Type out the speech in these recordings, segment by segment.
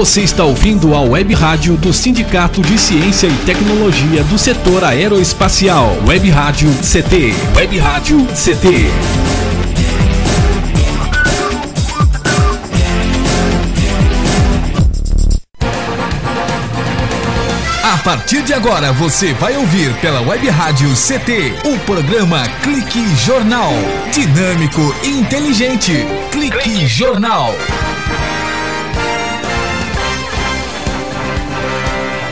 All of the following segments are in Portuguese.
Você está ouvindo a Web Rádio do Sindicato de Ciência e Tecnologia do Setor Aeroespacial. Web Rádio CT. Web Rádio CT. A partir de agora você vai ouvir pela Web Rádio CT o programa Clique Jornal. Dinâmico e inteligente. Clique Jornal.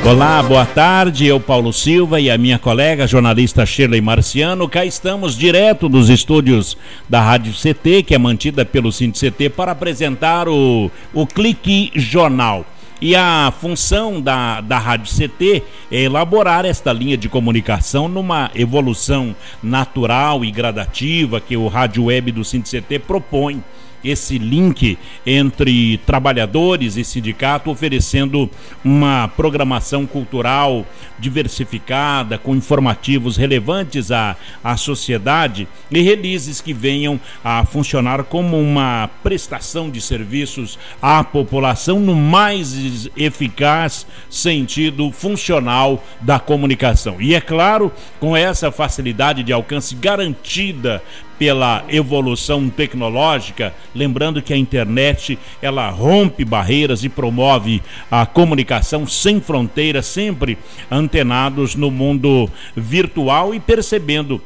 Olá, boa tarde, eu Paulo Silva e a minha colega jornalista Shirley Marciano, cá estamos direto dos estúdios da Rádio CT, que é mantida pelo CT, para apresentar o Clique Jornal. E a função da Rádio CT é elaborar esta linha de comunicação numa evolução natural e gradativa que o Rádio Web do CT propõe. Esse link entre trabalhadores e sindicato, oferecendo uma programação cultural diversificada, com informativos relevantes à sociedade e releases que venham a funcionar como uma prestação de serviços à população no mais eficaz sentido funcional da comunicação. E é claro, com essa facilidade de alcance garantida pela evolução tecnológica, lembrando que a internet ela rompe barreiras e promove a comunicação sem fronteiras, sempre antenados no mundo virtual e percebendo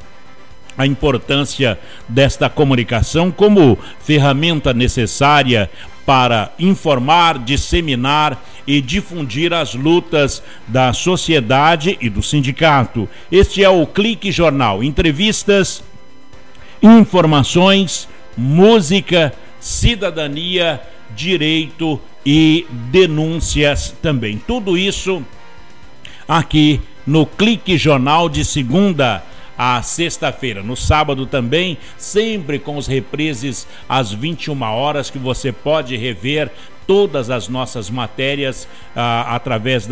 a importância desta comunicação como ferramenta necessária para informar, disseminar e difundir as lutas da sociedade e do sindicato. Este é o Clique Jornal, entrevistas, informações, música, cidadania, direito e denúncias também. Tudo isso aqui no Clique Jornal de segunda a sexta-feira. No sábado também, sempre com os reprises às 21 horas, que você pode rever todas as nossas matérias através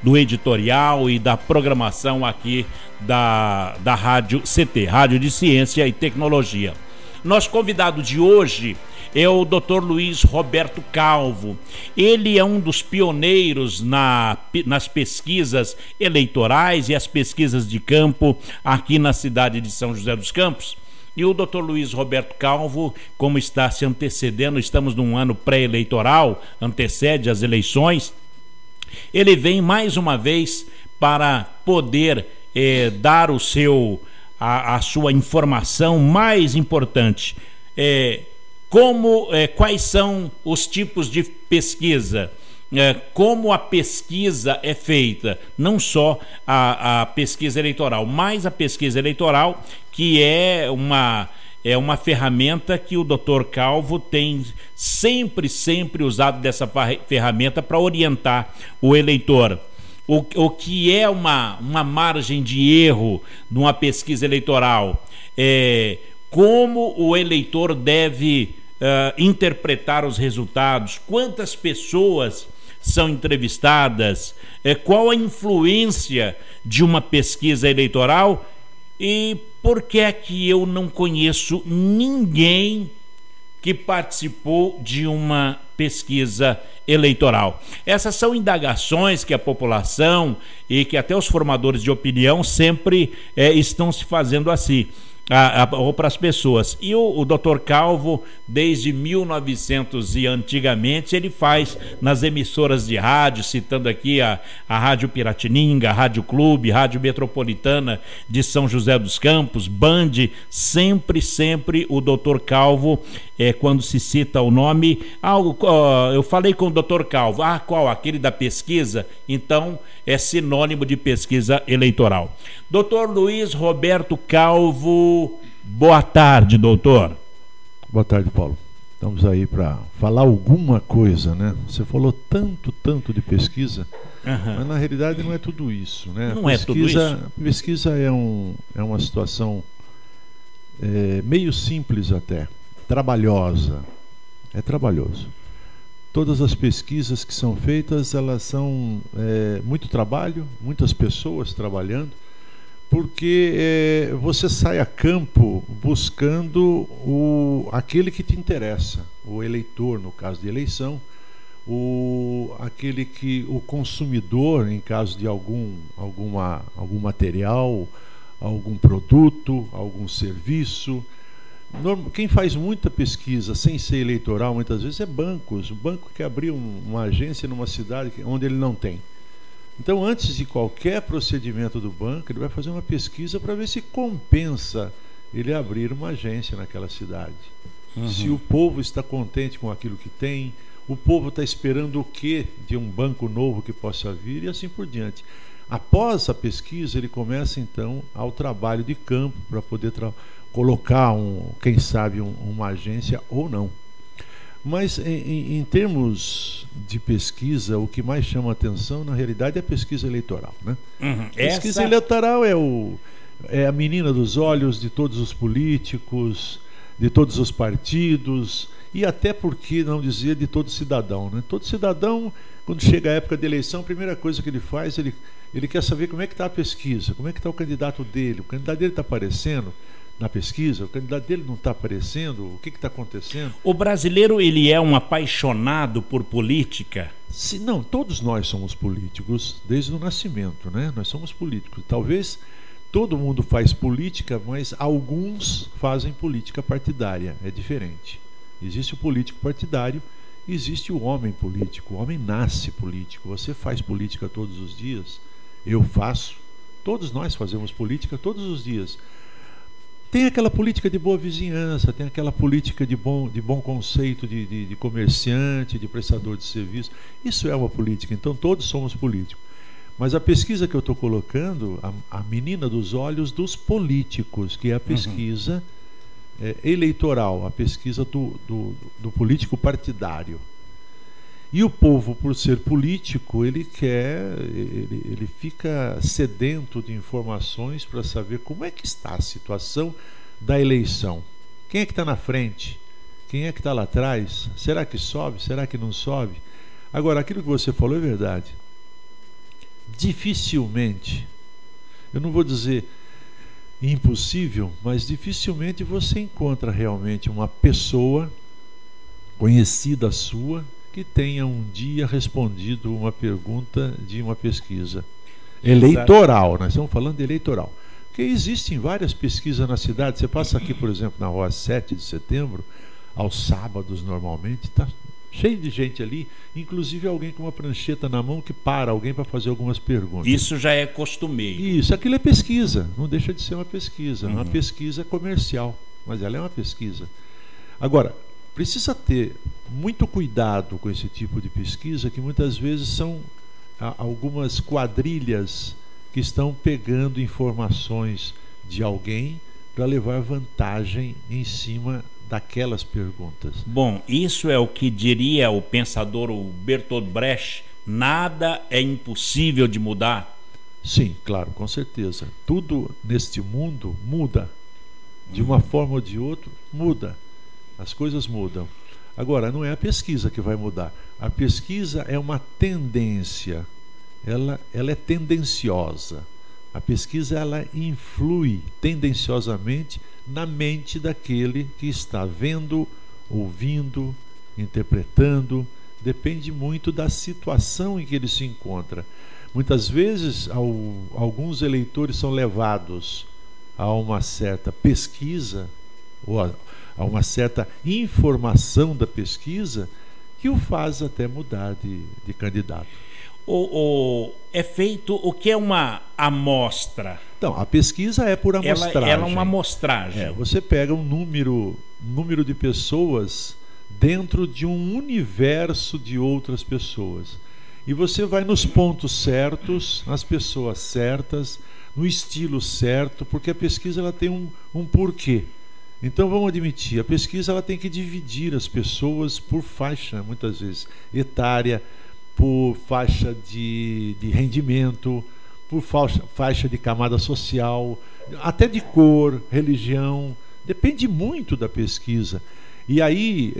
do editorial e da programação aqui da Rádio CT, Rádio de Ciência e Tecnologia. Nosso convidado de hoje é o Dr. Luiz Roberto Calvo. Ele é um dos pioneiros nas pesquisas eleitorais e as pesquisas de campo aqui na cidade de São José dos Campos. E o Dr. Luiz Roberto Calvo, como está se antecedendo, estamos num ano pré-eleitoral, antecede as eleições, ele vem mais uma vez para poder dar a sua informação mais importante. Quais são os tipos de pesquisa, como a pesquisa é feita, não só a pesquisa eleitoral, mas a pesquisa eleitoral, que é uma ferramenta que o Dr. Calvo tem sempre usado dessa ferramenta para orientar o eleitor. O que é uma margem de erro numa pesquisa eleitoral, como o eleitor deve interpretar os resultados, quantas pessoas são entrevistadas, qual a influência de uma pesquisa eleitoral e por que é que eu não conheço ninguém que participou de uma pesquisa eleitoral. Essas são indagações que a população e que até os formadores de opinião sempre estão se fazendo assim, ou para as pessoas. E o Dr. Calvo, desde 1900 e antigamente, ele faz nas emissoras de rádio, citando aqui a Rádio Piratininga, a Rádio Clube, Rádio Metropolitana de São José dos Campos, Band, sempre o Dr. Calvo, quando se cita o nome, eu falei com o Dr. Calvo, qual? Aquele da pesquisa? Então é sinônimo de pesquisa eleitoral. Dr. Luiz Roberto Calvo, boa tarde, doutor. Boa tarde, Paulo. Estamos aí para falar alguma coisa, né? Você falou tanto de pesquisa, mas na realidade não é tudo isso, né? Não é tudo isso? Pesquisa é uma situação meio simples até, trabalhosa. É trabalhoso. Todas as pesquisas que são feitas, elas são muito trabalho, muitas pessoas trabalhando, porque você sai a campo buscando aquele que te interessa, o eleitor, no caso de eleição, aquele que o consumidor, em caso de algum material, algum produto, algum serviço. Quem faz muita pesquisa sem ser eleitoral, muitas vezes, é bancos. O banco quer abrir uma agência numa cidade onde ele não tem. Então, antes de qualquer procedimento do banco, ele vai fazer uma pesquisa para ver se compensa ele abrir uma agência naquela cidade. Se o povo está contente com aquilo que tem, o povo está esperando o quê de um banco novo que possa vir, e assim por diante. Após a pesquisa, ele começa então ao trabalho de campo para poder colocar, quem sabe, uma agência ou não. Mas em termos de pesquisa, o que mais chama a atenção, na realidade, é a pesquisa eleitoral, né? Pesquisa eleitoral é a menina dos olhos de todos os políticos, de todos os partidos, e até, por que não dizer, de todo cidadão, né? Todo cidadão, quando chega a época de eleição, a primeira coisa que ele faz, ele quer saber como é que está a pesquisa, como é que está o candidato dele está aparecendo na pesquisa, o candidato dele não está aparecendo, o que está acontecendo? O brasileiro, ele é um apaixonado por política? Não, todos nós somos políticos desde o nascimento, né? Nós somos políticos. Talvez todo mundo faz política, mas alguns fazem política partidária, é diferente. Existe o político partidário, existe o homem político. O homem nasce político. Você faz política todos os dias, eu faço, todos nós fazemos política todos os dias. Tem aquela política de boa vizinhança, tem aquela política de bom conceito de comerciante, de prestador de serviço. Isso é uma política, então todos somos políticos. Mas a pesquisa que eu estou colocando, a menina dos olhos dos políticos, que é a pesquisa eleitoral, a pesquisa do político partidário. E o povo, por ser político, ele fica sedento de informações para saber como é que está a situação da eleição. Quem é que está na frente? Quem é que está lá atrás? Será que sobe? Será que não sobe? Agora, aquilo que você falou é verdade. Dificilmente, eu não vou dizer impossível, mas dificilmente você encontra realmente uma pessoa conhecida sua que tenha um dia respondido uma pergunta de uma pesquisa eleitoral. Nós estamos falando de eleitoral. Porque existem várias pesquisas na cidade. Você passa aqui, por exemplo, na rua 7 de setembro, aos sábados normalmente, está cheio de gente ali, inclusive alguém com uma prancheta na mão que para alguém para fazer algumas perguntas. Isso já é costumeiro. Isso, aquilo é pesquisa, não deixa de ser uma pesquisa, uma pesquisa comercial, mas ela é uma pesquisa. Agora, precisa ter muito cuidado com esse tipo de pesquisa, que muitas vezes são algumas quadrilhas que estão pegando informações de alguém para levar vantagem em cima daquelas perguntas. Bom, isso é o que diria o pensador Bertolt Brecht: nada é impossível de mudar. Sim, claro, com certeza. Tudo neste mundo muda. De uma forma ou de outra, muda. As coisas mudam. Agora, não é a pesquisa que vai mudar. A pesquisa é uma tendência. Ela é tendenciosa. A pesquisa, ela influi tendenciosamente na mente daquele que está vendo, ouvindo, interpretando. Depende muito da situação em que ele se encontra. Muitas vezes, alguns eleitores são levados a uma certa pesquisa, ou a uma certa informação da pesquisa, que o faz até mudar de candidato. É feito o que é uma amostra? Então, a pesquisa é por amostragem. Ela é uma amostragem. Você pega um número de pessoas dentro de um universo de outras pessoas. E você vai nos pontos certos, nas pessoas certas, no estilo certo, porque a pesquisa ela tem um porquê. Então vamos admitir, a pesquisa ela tem que dividir as pessoas por faixa, muitas vezes, etária, por faixa de rendimento, por faixa de camada social, até de cor, religião, depende muito da pesquisa. E aí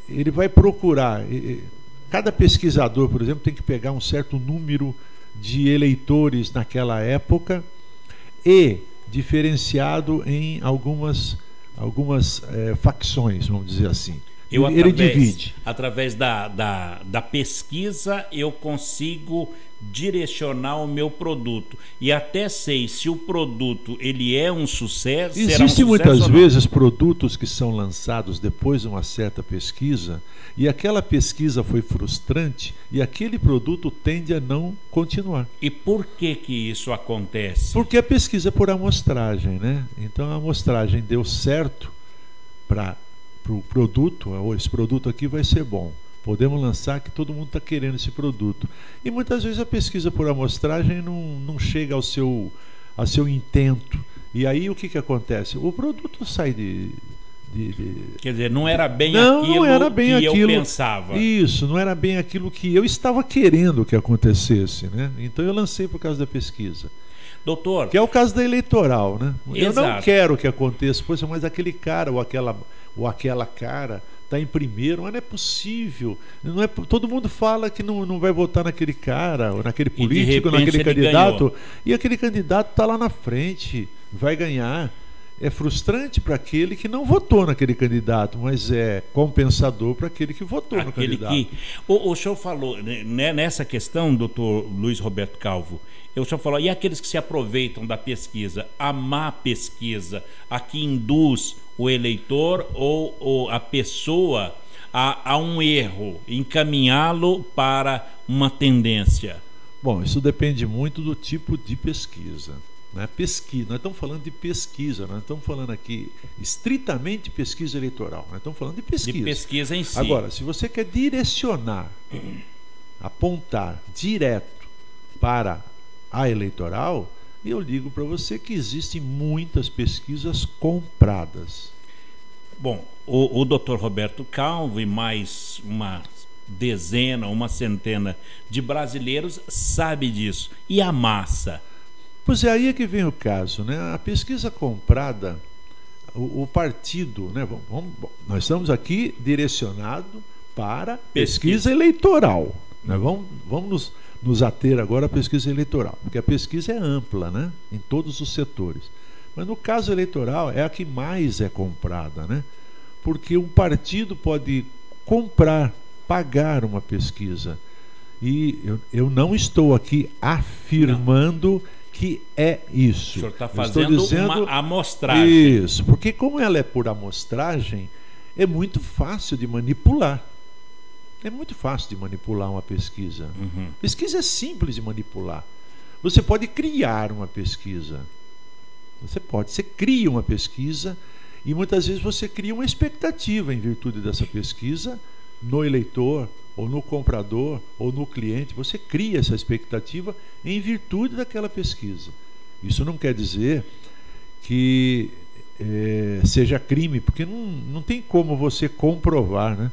ele vai procurar, cada pesquisador, por exemplo, tem que pegar um certo número de eleitores naquela época e diferenciado em algumas facções, vamos dizer assim. Ele divide. Através da pesquisa, eu consigo direcionar o meu produto. E até sei se o produto ele é um sucesso. Existem muitas vezes produtos que são lançados depois de uma certa pesquisa, e aquela pesquisa foi frustrante, e aquele produto tende a não continuar. E por que isso acontece? Porque a pesquisa é por amostragem, né? Então a amostragem deu certo para o produto, esse produto aqui vai ser bom. Podemos lançar que todo mundo está querendo esse produto. E muitas vezes a pesquisa por amostragem não chega ao seu intento. E aí o que acontece? O produto sai Quer dizer, não era bem aquilo que eu pensava. Isso, não era bem aquilo que eu estava querendo que acontecesse, né? Então eu lancei por causa da pesquisa. Doutor... Que é o caso da eleitoral, né? Exato. Eu não quero que aconteça, poxa, mas aquele cara ou aquela cara está em primeiro, mas não é possível. Não é, todo mundo fala que não vai votar naquele cara, ou naquele político, ou naquele candidato, ganhou. E aquele candidato está lá na frente, vai ganhar. É frustrante para aquele que não votou naquele candidato, mas é compensador para aquele que votou no candidato. O senhor falou, né, nessa questão, doutor Luiz Roberto Calvo, o senhor falou, e aqueles que se aproveitam da pesquisa, a má pesquisa, a que induz o eleitor ou a pessoa a um erro, encaminhá-lo para uma tendência? Bom, isso depende muito do tipo de pesquisa. Pesquisa, nós estamos falando de pesquisa, nós estamos falando aqui estritamente pesquisa eleitoral, nós estamos falando de pesquisa. De pesquisa em si. Agora, se você quer direcionar, apontar direto para a eleitoral, eu digo para você que existem muitas pesquisas compradas. Bom, o doutor Roberto Calvo e mais uma dezena, uma centena de brasileiros sabe disso. E a massa? Pois é, aí é que vem o caso, né? A pesquisa comprada, o partido, né? Nós estamos aqui direcionado para pesquisa eleitoral, né? Vamos nos ater agora à pesquisa eleitoral, porque a pesquisa é ampla, né? Em todos os setores. Mas no caso eleitoral é a que mais é comprada, né? Porque um partido pode comprar, pagar uma pesquisa. E eu não estou aqui afirmando que é isso. O senhor está fazendo uma amostragem. Isso, porque como ela é por amostragem, é muito fácil de manipular. É muito fácil de manipular uma pesquisa. Uhum. Pesquisa é simples de manipular. Você pode criar uma pesquisa. Você cria uma pesquisa e muitas vezes você cria uma expectativa em virtude dessa pesquisa no eleitor, ou no comprador, ou no cliente. Você cria essa expectativa em virtude daquela pesquisa. Isso não quer dizer que seja crime, porque não tem como você comprovar, né?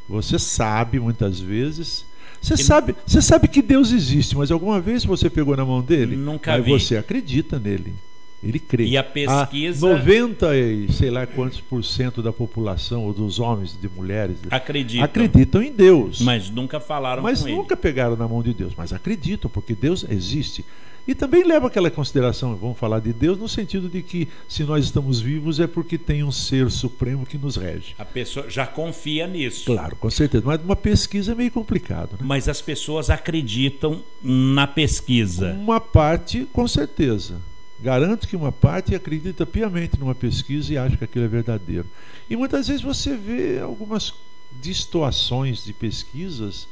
Você sabe muitas vezes. Você sabe que Deus existe, mas alguma vez você pegou na mão dele? Nunca vi. Você acredita nele. Ele crê. E a pesquisa... 90 e sei lá quantos % da população, ou dos homens e de mulheres, acreditam em Deus. Mas nunca falaram com ele. Mas nunca pegaram na mão de Deus. Mas acreditam, porque Deus existe. E também leva aquela consideração, vamos falar de Deus, no sentido de que se nós estamos vivos é porque tem um ser supremo que nos rege. A pessoa já confia nisso. Claro, com certeza. Mas uma pesquisa é meio complicado, né? Mas as pessoas acreditam na pesquisa. Uma parte, com certeza. Garanto que uma parte acredita piamente numa pesquisa e acha que aquilo é verdadeiro. E muitas vezes você vê algumas distorções de pesquisas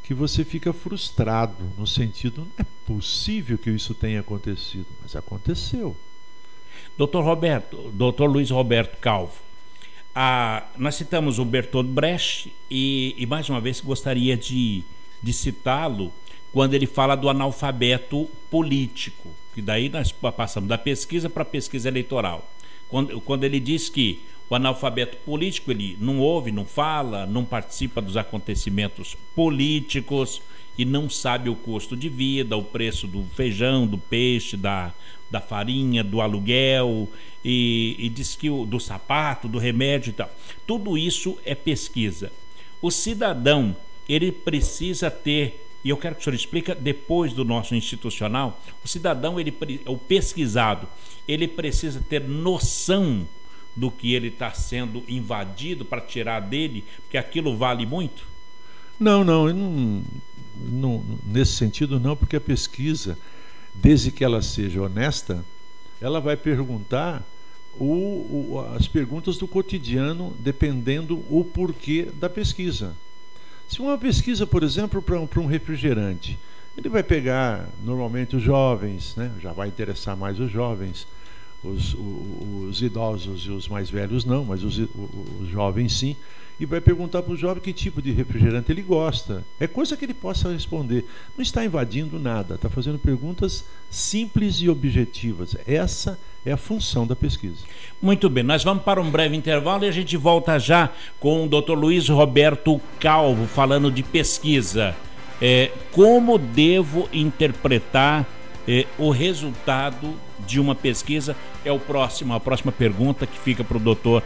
que você fica frustrado, no sentido, não é possível que isso tenha acontecido, mas aconteceu. Doutor Luiz Roberto Calvo, nós citamos o Bertolt Brecht e mais uma vez gostaria de citá-lo quando ele fala do analfabeto político, que daí nós passamos da pesquisa para a pesquisa eleitoral. Quando ele diz que o analfabeto político, ele não ouve, não fala, não participa dos acontecimentos políticos e não sabe o custo de vida, o preço do feijão, do peixe, da farinha, do aluguel, e diz que do sapato, do remédio e tal. Tudo isso é pesquisa. O cidadão, ele precisa ter, e eu quero que o senhor explique depois do nosso institucional, o cidadão, o pesquisado, ele precisa ter noção do que ele está sendo invadido para tirar dele, porque aquilo vale muito? Não, nesse sentido não, porque a pesquisa, desde que ela seja honesta, ela vai perguntar as perguntas do cotidiano, dependendo o porquê da pesquisa. Se uma pesquisa, por exemplo, para um refrigerante, ele vai pegar normalmente os jovens, né? Já vai interessar mais os jovens, os idosos e os mais velhos não, mas os jovens sim, e vai perguntar para o jovem que tipo de refrigerante ele gosta. É coisa que ele possa responder. Não está invadindo nada, está fazendo perguntas simples e objetivas. Essa é a função da pesquisa. Muito bem, nós vamos para um breve intervalo e a gente volta já com o Dr. Luiz Roberto Calvo, falando de pesquisa. Como devo interpretar o resultado de uma pesquisa? É a próxima pergunta que fica para o Dr.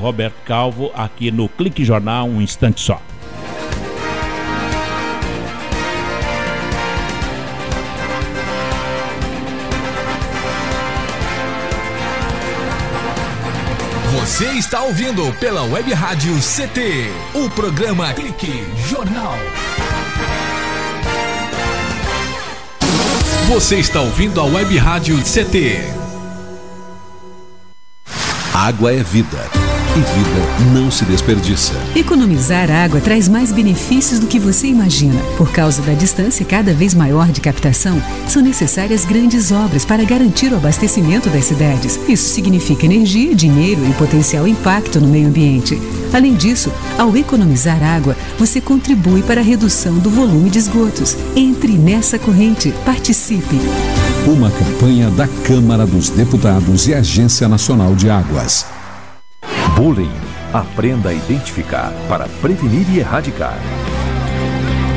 Roberto Calvo aqui no Clique Jornal, um instante só. Você está ouvindo pela Web Rádio CT, o programa Clique Jornal. Você está ouvindo a Web Rádio CT. Água é vida. E vida não se desperdiça. Economizar água traz mais benefícios do que você imagina. Por causa da distância cada vez maior de captação, são necessárias grandes obras para garantir o abastecimento das cidades. Isso significa energia, dinheiro e potencial impacto no meio ambiente. Além disso, ao economizar água, você contribui para a redução do volume de esgotos. Entre nessa corrente, participe. Uma campanha da Câmara dos Deputados e Agência Nacional de Águas. Bullying. Aprenda a identificar para prevenir e erradicar.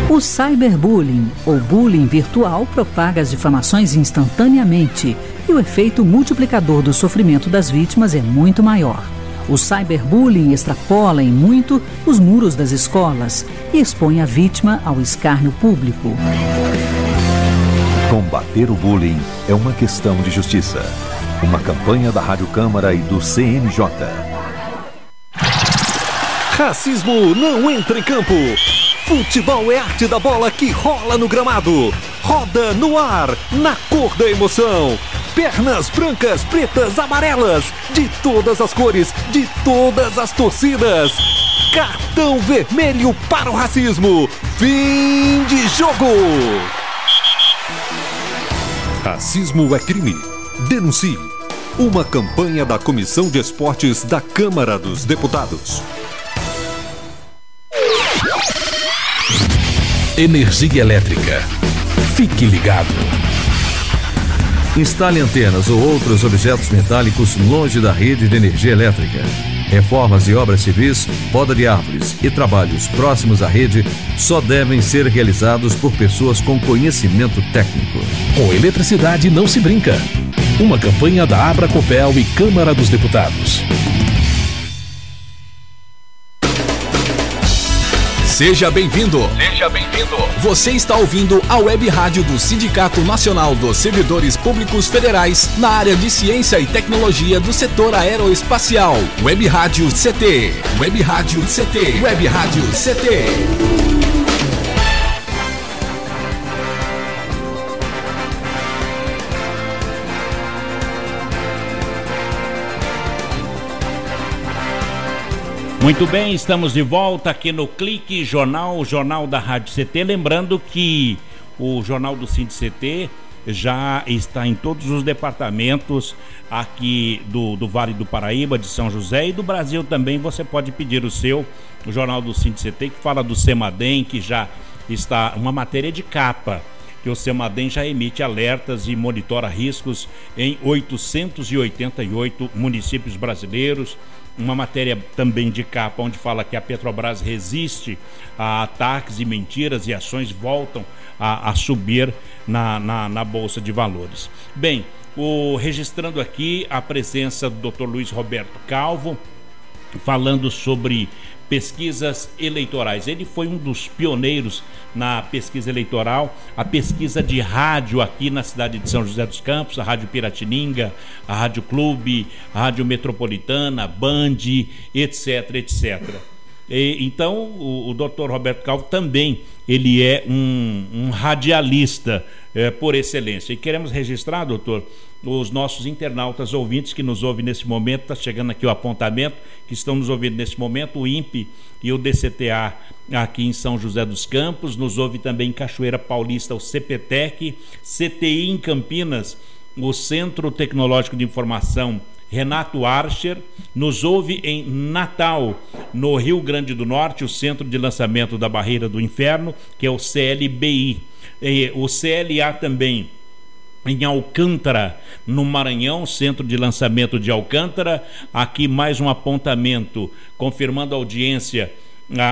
O cyberbullying, ou bullying virtual, propaga as difamações instantaneamente e o efeito multiplicador do sofrimento das vítimas é muito maior. O cyberbullying extrapola em muito os muros das escolas e expõe a vítima ao escárnio público. Combater o bullying é uma questão de justiça. Uma campanha da Rádio Câmara e do CNJ. Racismo não entra em campo. Futebol é arte da bola que rola no gramado. Roda no ar, na cor da emoção. Pernas brancas, pretas, amarelas, de todas as cores, de todas as torcidas. Cartão vermelho para o racismo. Fim de jogo. Racismo é crime. Denuncie. Uma campanha da Comissão de Esportes da Câmara dos Deputados. Energia elétrica. Fique ligado. Instale antenas ou outros objetos metálicos longe da rede de energia elétrica. Reformas e obras civis, poda de árvores e trabalhos próximos à rede só devem ser realizados por pessoas com conhecimento técnico. Com eletricidade não se brinca. Uma campanha da Abracopel e Câmara dos Deputados. Seja bem-vindo. Seja bem-vindo. Você está ouvindo a Web Rádio do Sindicato Nacional dos Servidores Públicos Federais na área de Ciência e Tecnologia do setor aeroespacial. Web Rádio CT. Web Rádio CT. Web Rádio CT. Muito bem, estamos de volta aqui no Clique Jornal, o Jornal da Rádio CT. Lembrando que o Jornal do CT já está em todos os departamentos aqui do Vale do Paraíba, de São José e do Brasil também. Você pode pedir o Jornal do CT, que fala do CEMADEM, que já está uma matéria de capa, que o CEMADEM já emite alertas e monitora riscos em 888 municípios brasileiros. Uma matéria também de capa onde fala que a Petrobras resiste a ataques e mentiras e ações voltam a subir na Bolsa de Valores. Bem, registrando aqui a presença do Dr. Luiz Roberto Calvo, falando sobre pesquisas eleitorais. Ele foi um dos pioneiros na pesquisa eleitoral, a pesquisa de rádio aqui na cidade de São José dos Campos, a Rádio Piratininga, a Rádio Clube, a Rádio Metropolitana, a Band, etc, etc. Então, o Dr. Roberto Calvo também, ele é um radialista por excelência. E queremos registrar, doutor, os nossos internautas ouvintes que nos ouvem nesse momento, está chegando aqui o apontamento, que estão nos ouvindo nesse momento, o INPE e o DCTA aqui em São José dos Campos, nos ouve também em Cachoeira Paulista, o CPTEC, CTI em Campinas, o Centro Tecnológico de Informação Renato Archer, nos ouve em Natal, no Rio Grande do Norte, o Centro de Lançamento da Barreira do Inferno, que é o CLBI, o CLA também em Alcântara, no Maranhão, Centro de Lançamento de Alcântara. Aqui mais um apontamento, confirmando a audiência.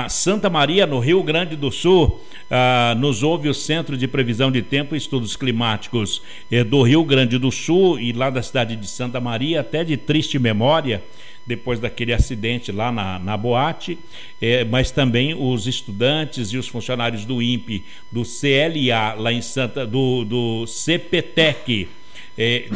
Santa Maria, no Rio Grande do Sul, nos ouve o Centro de Previsão de Tempo e Estudos Climáticos do Rio Grande do Sul, e lá da cidade de Santa Maria, até de triste memória, depois daquele acidente lá na boate, mas também os estudantes e os funcionários do INPE, do CLA, lá em do CPTEC,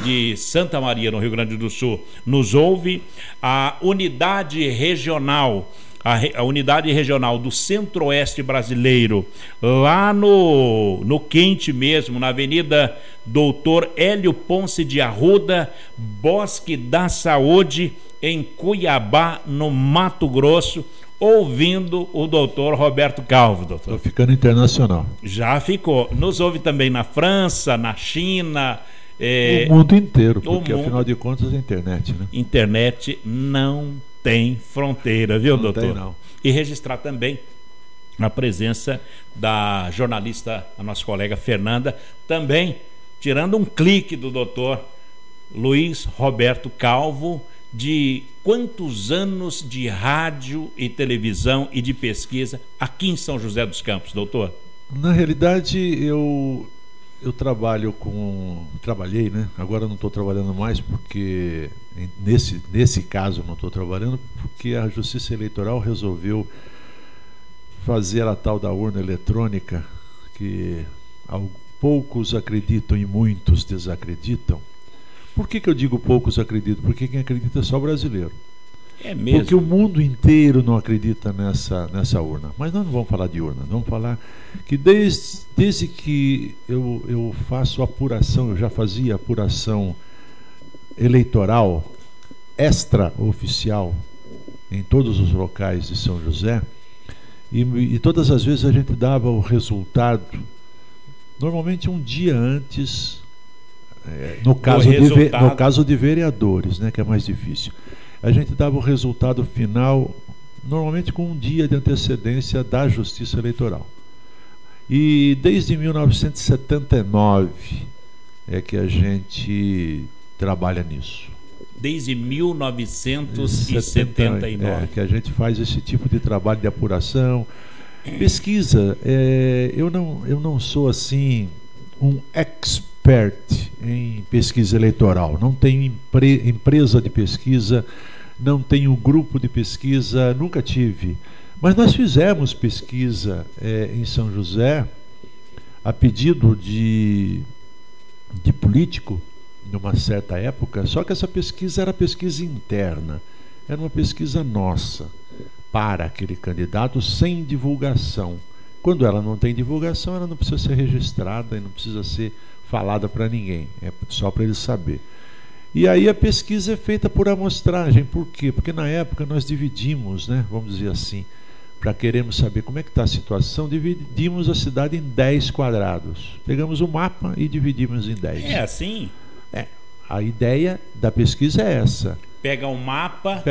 de Santa Maria, no Rio Grande do Sul, nos ouve. A unidade regional, a unidade regional do Centro-Oeste brasileiro, lá no quente mesmo, na Avenida Doutor Hélio Ponce de Arruda, Bosque da Saúde, em Cuiabá, no Mato Grosso, ouvindo o doutor Roberto Calvo, doutor. Estou ficando internacional. Já ficou. Nos ouve também na França, na China. O mundo inteiro, porque afinal de contas é internet, né? Internet não tem fronteira, viu, não doutor? Tem, não. E registrar também a presença da jornalista, a nossa colega Fernanda, também tirando um clique do doutor Luiz Roberto Calvo, de quantos anos de rádio e televisão e de pesquisa aqui em São José dos Campos, doutor? Na realidade, eu trabalhei, né? Agora não estou trabalhando mais, porque nesse caso não estou trabalhando, porque a Justiça Eleitoral resolveu fazer a tal da urna eletrônica, que poucos acreditam e muitos desacreditam. Por que eu digo poucos acreditam? Porque quem acredita é só o brasileiro. É mesmo? Porque o mundo inteiro não acredita nessa urna. Mas nós não vamos falar de urna, vamos falar que desde que eu faço apuração, eu já fazia apuração eleitoral extraoficial em todos os locais de São José, e todas as vezes a gente dava o resultado, normalmente um dia antes. No caso de vereadores, né, que é mais difícil, a gente dava o resultado final normalmente com um dia de antecedência da Justiça Eleitoral. E desde 1979 é que a gente trabalha nisso. Desde 1979 que a gente faz esse tipo de trabalho de apuração, pesquisa. Eu não sou assim um expert em pesquisa eleitoral, não tenho empresa de pesquisa, não tenho grupo de pesquisa, nunca tive, mas nós fizemos pesquisa em São José a pedido de político numa certa época, só que essa pesquisa era pesquisa interna, era uma pesquisa nossa para aquele candidato sem divulgação. Quando ela não tem divulgação, ela não precisa ser registrada e não precisa ser falada para ninguém, é só para ele saber. E aí a pesquisa é feita por amostragem. Por quê? Porque na época nós dividimos, né, vamos dizer assim, para queremos saber como é que está a situação, dividimos a cidade em 10 quadrados. Pegamos o mapa e dividimos em 10. É assim? A ideia da pesquisa é essa. Pega o mapa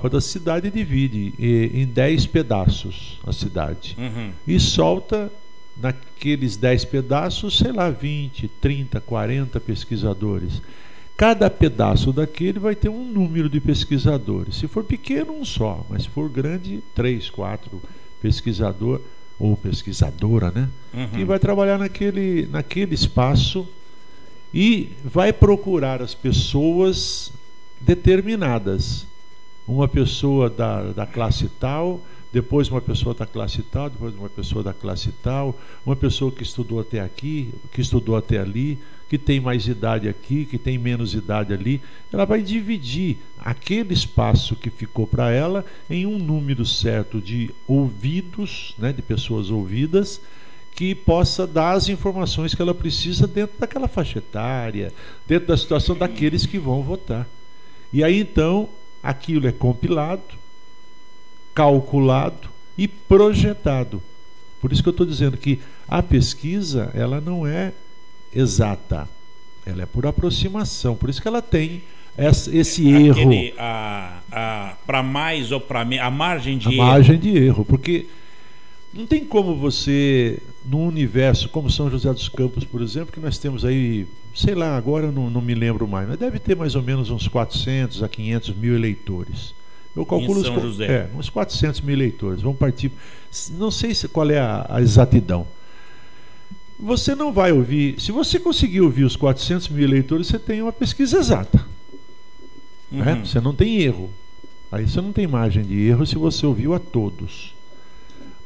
da cidade e divide em 10 pedaços a cidade. Uhum. E solta naqueles 10 pedaços, sei lá, 20, 30, 40 pesquisadores. Cada pedaço daquele vai ter um número de pesquisadores. Se for pequeno, um só, mas se for grande, 3, 4 pesquisador ou pesquisadora, né? Uhum. Que vai trabalhar naquele espaço e vai procurar as pessoas determinadas. uma pessoa da classe tal, depois uma pessoa da classe tal, depois uma pessoa da classe tal, uma pessoa que estudou até aqui, que estudou até ali, que tem mais idade aqui, que tem menos idade ali. Ela vai dividir aquele espaço que ficou para ela em um número certo de ouvidos, né, de pessoas ouvidas, que possa dar as informações que ela precisa dentro daquela faixa etária, dentro da situação daqueles que vão votar. E aí então aquilo é compilado, calculado e projetado. Por isso que eu estou dizendo que a pesquisa, ela não é exata, ela é por aproximação. Por isso que ela tem esse erro. Para mais ou para menos, a margem de erro. A margem de erro, porque não tem como você, num universo como São José dos Campos, por exemplo, que nós temos aí, sei lá, agora não me lembro mais, mas deve ter mais ou menos uns 400 a 500 mil eleitores. Eu calculo São José. uns 400 mil eleitores. Vamos partir. Não sei qual é a exatidão. Você não vai ouvir. Se você conseguir ouvir os 400 mil eleitores, você tem uma pesquisa exata. Né? Você não tem erro. Aí você não tem margem de erro se você ouviu a todos.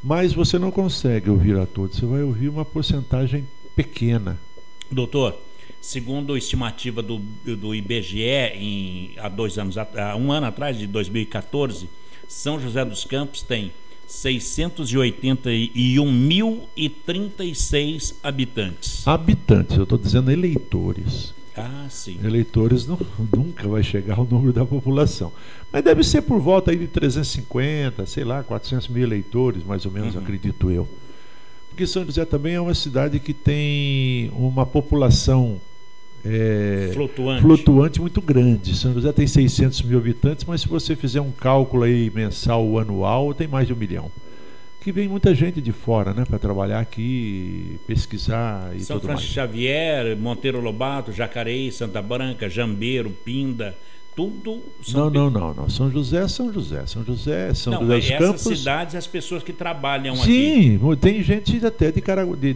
Mas você não consegue ouvir a todos. Você vai ouvir uma porcentagem pequena. Doutor, segundo a estimativa do IBGE, há um ano atrás, de 2014, São José dos Campos tem 681.036 habitantes. Habitantes, eu estou dizendo eleitores. Ah, sim. Eleitores nunca vai chegar ao número da população. Mas deve ser por volta aí de 350, sei lá, 400 mil eleitores, mais ou menos, acredito eu. Porque São José também é uma cidade que tem uma população flutuante muito grande. São José tem 600 mil habitantes, mas se você fizer um cálculo aí mensal ou anual, tem mais de 1 milhão. Que vem muita gente de fora, né, para trabalhar aqui, pesquisar e São tudo mais. Francisco Xavier, Monteiro Lobato, Jacareí, Santa Branca, Jambeiro, Pinda, tudo. Não. São José. São José dos Campos. Essas cidades, as pessoas que trabalham aqui. Sim, tem gente até de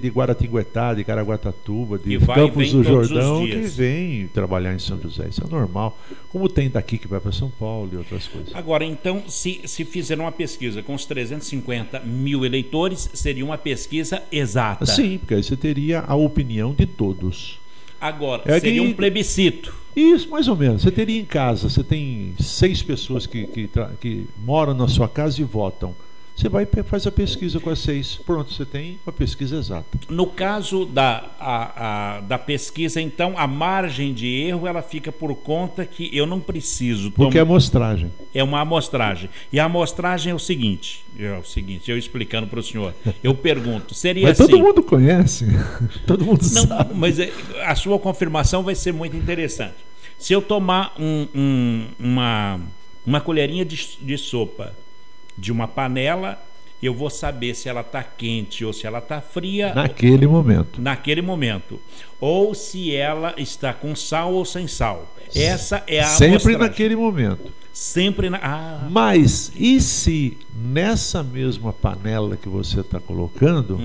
Guaratinguetá, de Caraguatatuba, de Campos do Jordão, que vem trabalhar em São José. Isso é normal. Como tem daqui que vai para São Paulo e outras coisas. Agora, então, se fizer uma pesquisa com os 350 mil eleitores, seria uma pesquisa exata. Sim, porque aí você teria a opinião de todos. Agora, seria um plebiscito. Isso, mais ou menos. Você teria em casa, você tem 6 pessoas que moram na sua casa e votam. Você vai e faz a pesquisa com as 6. Pronto, você tem uma pesquisa exata. No caso da pesquisa, então, a margem de erro ela fica por conta que eu não preciso... Porque é amostragem. É uma amostragem. E a amostragem é o seguinte, eu explicando para o senhor, eu pergunto, seria mas assim... todo mundo conhece, todo mundo sabe. Mas a sua confirmação vai ser muito interessante. Se eu tomar uma colherinha de sopa de uma panela, eu vou saber se ela está quente ou se ela está fria. Naquele momento. Ou se ela está com sal ou sem sal. Essa é a sempre amostragem. Naquele momento. Sempre Mas e se nessa mesma panela que você está colocando,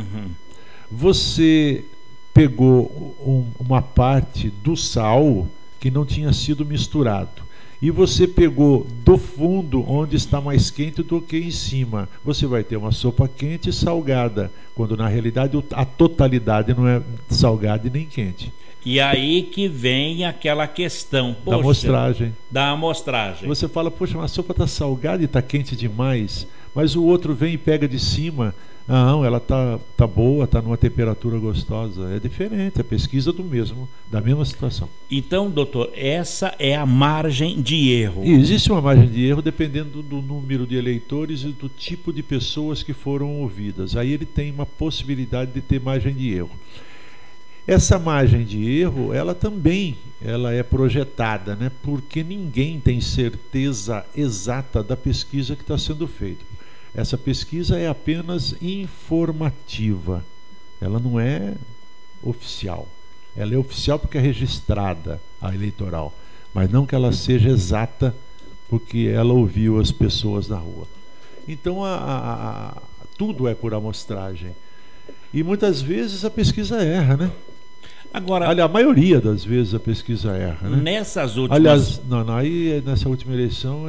você pegou uma parte do sal que não tinha sido misturado e você pegou do fundo onde está mais quente do que em cima, você vai ter uma sopa quente e salgada, quando na realidade a totalidade não é salgada e nem quente. E aí que vem aquela questão, poxa, da amostragem. Você Você fala, poxa, a sopa está salgada e está quente demais, mas o outro vem e pega de cima. Não, ela tá boa, está numa temperatura gostosa. É diferente, a pesquisa da mesma situação. Então, doutor, essa é a margem de erro. E existe uma margem de erro dependendo do número de eleitores e do tipo de pessoas que foram ouvidas. Aí ele tem uma possibilidade de ter margem de erro. Essa margem de erro, ela é projetada, né? Porque ninguém tem certeza exata da pesquisa que está sendo feita. Essa pesquisa é apenas informativa, ela não é oficial. Ela é oficial porque é registrada, a eleitoral, mas não que ela seja exata porque ela ouviu as pessoas na rua. Então tudo é por amostragem. E muitas vezes a pesquisa erra, né? Agora, Aliás, a maioria das vezes a pesquisa erra, né? nessas últimas... Aliás, aí nessa última eleição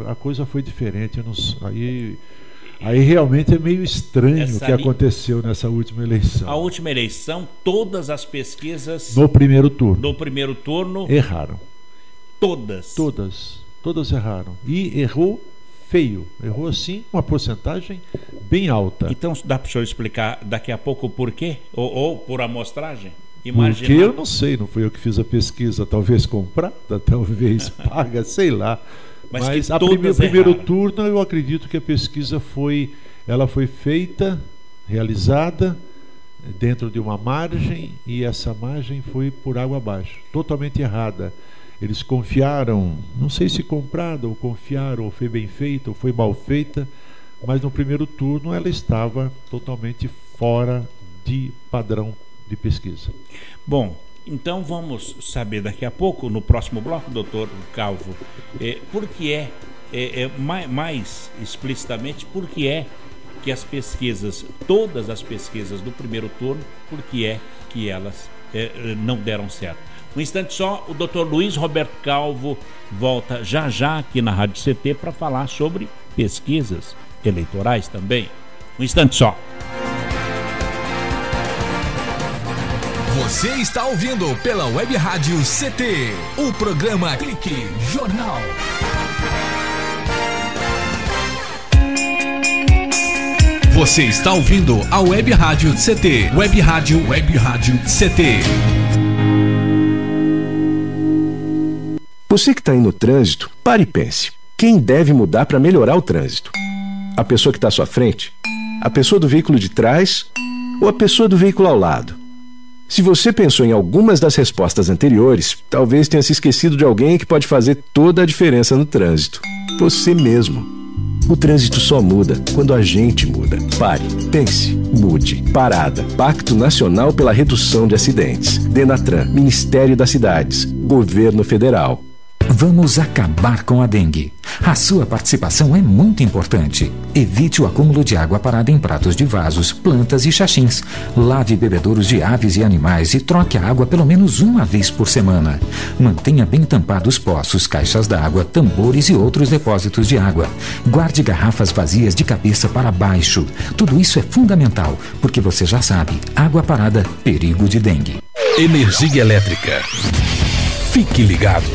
a coisa foi diferente. Aí realmente é meio estranho o que aconteceu nessa última eleição. A última eleição, todas as pesquisas... No primeiro turno. Erraram. Todas erraram. E errou feio. Errou, assim, uma porcentagem bem alta. Então, dá para o senhor explicar daqui a pouco o porquê? Ou por amostragem? Porque eu não sei, não fui eu que fiz a pesquisa, talvez comprada, talvez paga, sei lá. Mas o primeiro turno, eu acredito que a pesquisa foi feita, realizada dentro de uma margem, e essa margem foi por água abaixo, totalmente errada. Eles confiaram, não sei se comprada ou confiaram, ou foi bem feita ou foi mal feita, mas no primeiro turno ela estava totalmente fora de padrão de pesquisa. Bom, então vamos saber daqui a pouco, no próximo bloco, doutor Calvo, por que mais explicitamente, por que as pesquisas, todas as pesquisas do primeiro turno, por que elas não deram certo. Um instante só, o doutor Luiz Roberto Calvo volta já aqui na Rádio CT para falar sobre pesquisas eleitorais também. Um instante só. Você está ouvindo pela Web Rádio CT, o programa Clique Jornal. Você está ouvindo a Web Rádio CT, Web Rádio CT. Você que está aí no trânsito, pare e pense. Quem deve mudar para melhorar o trânsito? A pessoa que está à sua frente? A pessoa do veículo de trás? Ou a pessoa do veículo ao lado? Se você pensou em algumas das respostas anteriores, talvez tenha se esquecido de alguém que pode fazer toda a diferença no trânsito. Você mesmo. O trânsito só muda quando a gente muda. Pare, pense, mude. Parada. Pacto Nacional pela Redução de Acidentes. Denatran, Ministério das Cidades, Governo Federal. Vamos acabar com a dengue. A sua participação é muito importante. Evite o acúmulo de água parada em pratos de vasos, plantas e xaxins. Lave bebedouros de aves e animais e troque a água pelo menos uma vez por semana. Mantenha bem tampados poços, caixas d'água, tambores e outros depósitos de água. Guarde garrafas vazias de cabeça para baixo. Tudo isso é fundamental, porque você já sabe, água parada, perigo de dengue. Energia elétrica. Fique ligado.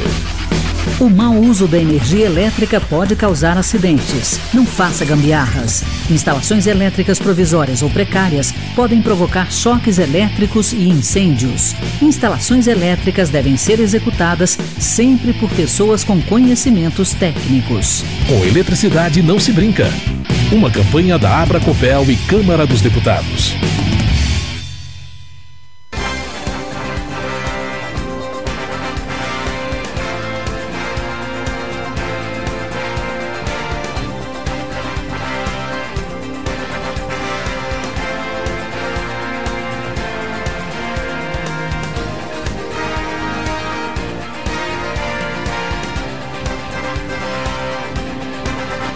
O mau uso da energia elétrica pode causar acidentes. Não faça gambiarras. Instalações elétricas provisórias ou precárias podem provocar choques elétricos e incêndios. Instalações elétricas devem ser executadas sempre por pessoas com conhecimentos técnicos. Com eletricidade não se brinca. Uma campanha da Abracopel e Câmara dos Deputados.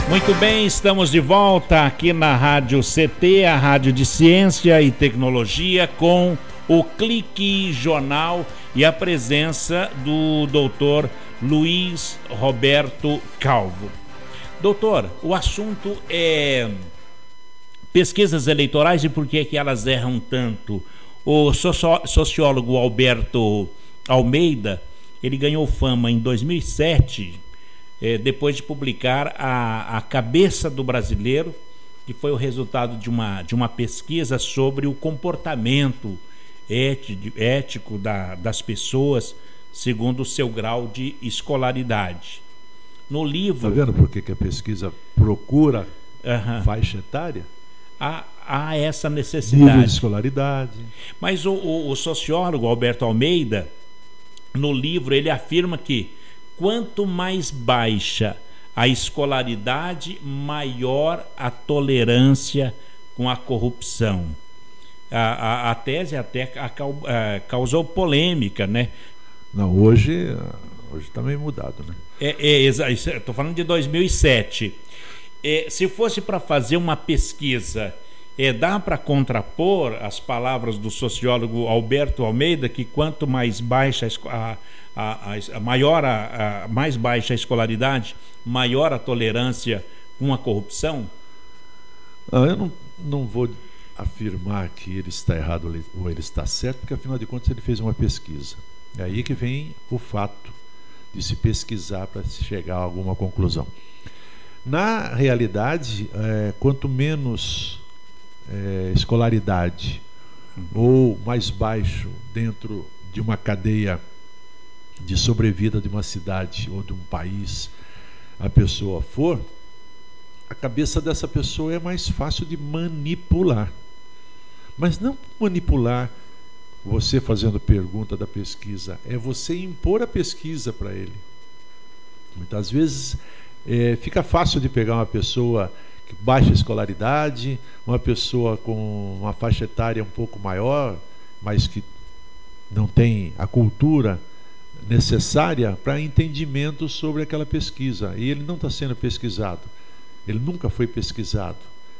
Muito bem, estamos de volta aqui na Rádio CT, a Rádio de Ciência e Tecnologia, com o Clique Jornal e a presença do doutor Luiz Roberto Calvo. Doutor, o assunto é pesquisas eleitorais e por que elas erram tanto. O sociólogo Alberto Almeida, ele ganhou fama em 2007, depois de publicar a Cabeça do Brasileiro, que foi o resultado de uma pesquisa sobre o comportamento ético das pessoas segundo o seu grau de escolaridade. No livro... Está vendo por que a pesquisa procura faixa etária? Há essa necessidade. Nível de escolaridade. Mas o sociólogo Alberto Almeida, no livro, ele afirma que quanto mais baixa a escolaridade, maior a tolerância com a corrupção. A tese até causou polêmica, né? Não, hoje está meio mudado, né? Estou falando de 2007. Se fosse para fazer uma pesquisa Dá para contrapor as palavras do sociólogo Alberto Almeida, que quanto mais baixa mais baixa a escolaridade, maior a tolerância com a corrupção? Eu não vou afirmar que ele está errado ou ele está certo, porque afinal de contas ele fez uma pesquisa. É aí que vem o fato de se pesquisar para se chegar a alguma conclusão. Na realidade, quanto menos escolaridade ou mais baixo dentro de uma cadeia de sobrevida de uma cidade ou de um país a pessoa for, a cabeça dessa pessoa é mais fácil de manipular. Mas não manipular você fazendo pergunta da pesquisa, é você impor a pesquisa para ele. Muitas vezes fica fácil de pegar uma pessoa que baixa escolaridade, uma pessoa com uma faixa etária um pouco maior, mas que não tem a cultura necessária para entendimento sobre aquela pesquisa. E ele não está sendo pesquisado, ele nunca foi pesquisado,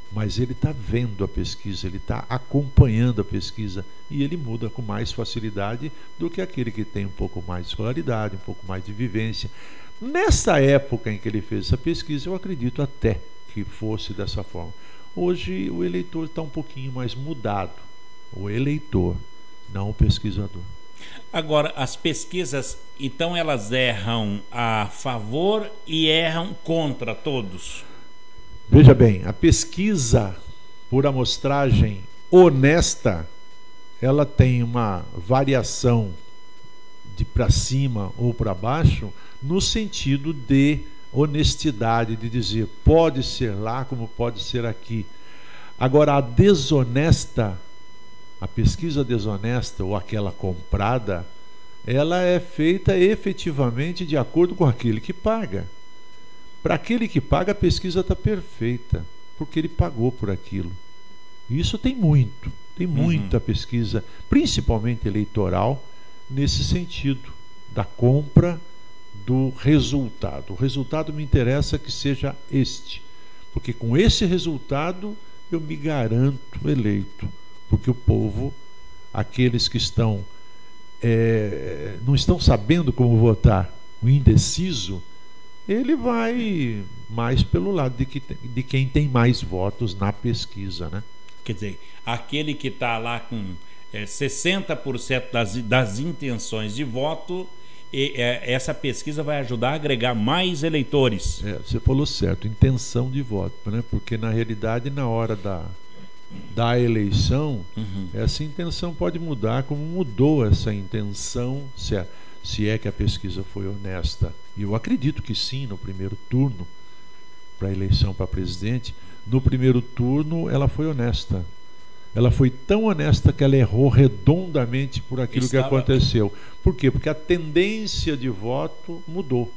mas ele está vendo a pesquisa, ele está acompanhando a pesquisa e ele muda com mais facilidade do que aquele que tem um pouco mais de escolaridade, um pouco mais de vivência. Nessa época em que ele fez essa pesquisa, eu acredito até que fosse dessa forma. Hoje o eleitor está um pouquinho mais mudado, o eleitor, não o pesquisador. Agora, as pesquisas, então, elas erram a favor e erram contra todos? Veja bem, a pesquisa por amostragem honesta, ela tem uma variação de para cima ou para baixo, no sentido de honestidade, de dizer, pode ser lá como pode ser aqui. Agora, a desonesta, a pesquisa desonesta ou aquela comprada, ela é feita efetivamente de acordo com aquele que paga. Para aquele que paga, a pesquisa está perfeita, porque ele pagou por aquilo. Isso tem muita pesquisa, principalmente eleitoral, nesse sentido, da compra do resultado. O resultado me interessa que seja este, porque com esse resultado eu me garanto eleito, porque o povo, aqueles que estão não estão sabendo como votar, o indeciso, ele vai mais pelo lado de quem tem mais votos na pesquisa, né? Quer dizer, aquele que está lá com 60% das intenções de voto, essa pesquisa vai ajudar a agregar mais eleitores. Você falou certo, intenção de voto, né? Porque na realidade, na hora da eleição, essa intenção pode mudar, como mudou essa intenção, se é que a pesquisa foi honesta. E eu acredito que sim, no primeiro turno, para a eleição para presidente, no primeiro turno ela foi honesta. Ela foi tão honesta que ela errou redondamente por aquilo que aconteceu. Por quê? Porque a tendência de voto mudou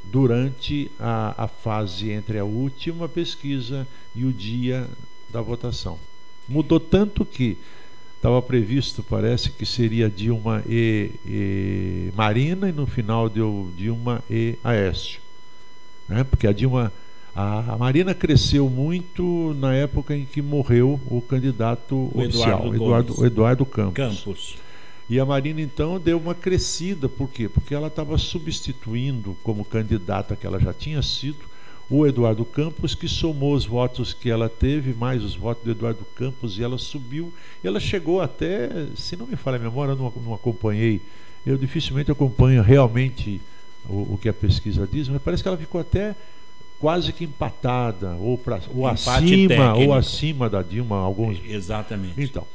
durante a fase entre a última pesquisa e o dia da votação. Mudou tanto que estava previsto, parece que seria Dilma e Marina, e no final deu Dilma e Aécio, né? Porque a Marina cresceu muito na época em que morreu o candidato oficial, Eduardo Campos. E a Marina então deu uma crescida, por quê? Porque ela estava substituindo como candidata que ela já tinha sido o Eduardo Campos, que somou os votos que ela teve, mais os votos do Eduardo Campos, e ela subiu. E ela chegou até, se não me falha a memória, eu não acompanhei, eu dificilmente acompanho realmente o que a pesquisa diz, mas parece que ela ficou até quase que empatada, ou acima da Dilma, alguns. Exatamente. Então,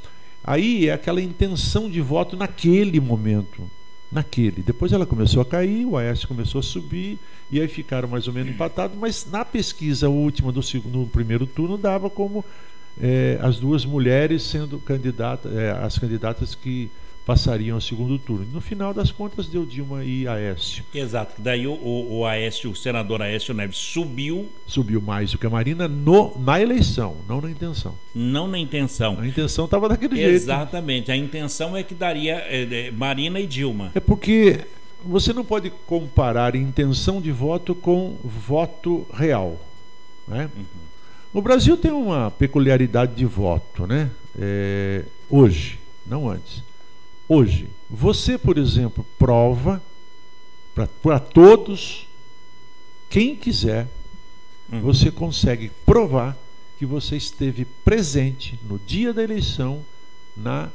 aí é aquela intenção de voto naquele momento. Depois ela começou a cair, o Aécio começou a subir, e aí ficaram mais ou menos empatados, mas na pesquisa última no primeiro turno dava como as duas mulheres sendo as candidatas que passariam ao segundo turno. No final das contas deu Dilma e Aécio. Exato, daí o Aécio, o senador Aécio Neves subiu mais do que a Marina na eleição, não na intenção. Não na intenção. A intenção estava daquele jeito. Exatamente, a intenção é que daria Marina e Dilma. É porque você não pode comparar intenção de voto com voto real, né? O Brasil tem uma peculiaridade de voto, né? Hoje, não antes. Hoje, você, por exemplo, prova para todos, quem quiser, você consegue provar que você esteve presente no dia da eleição na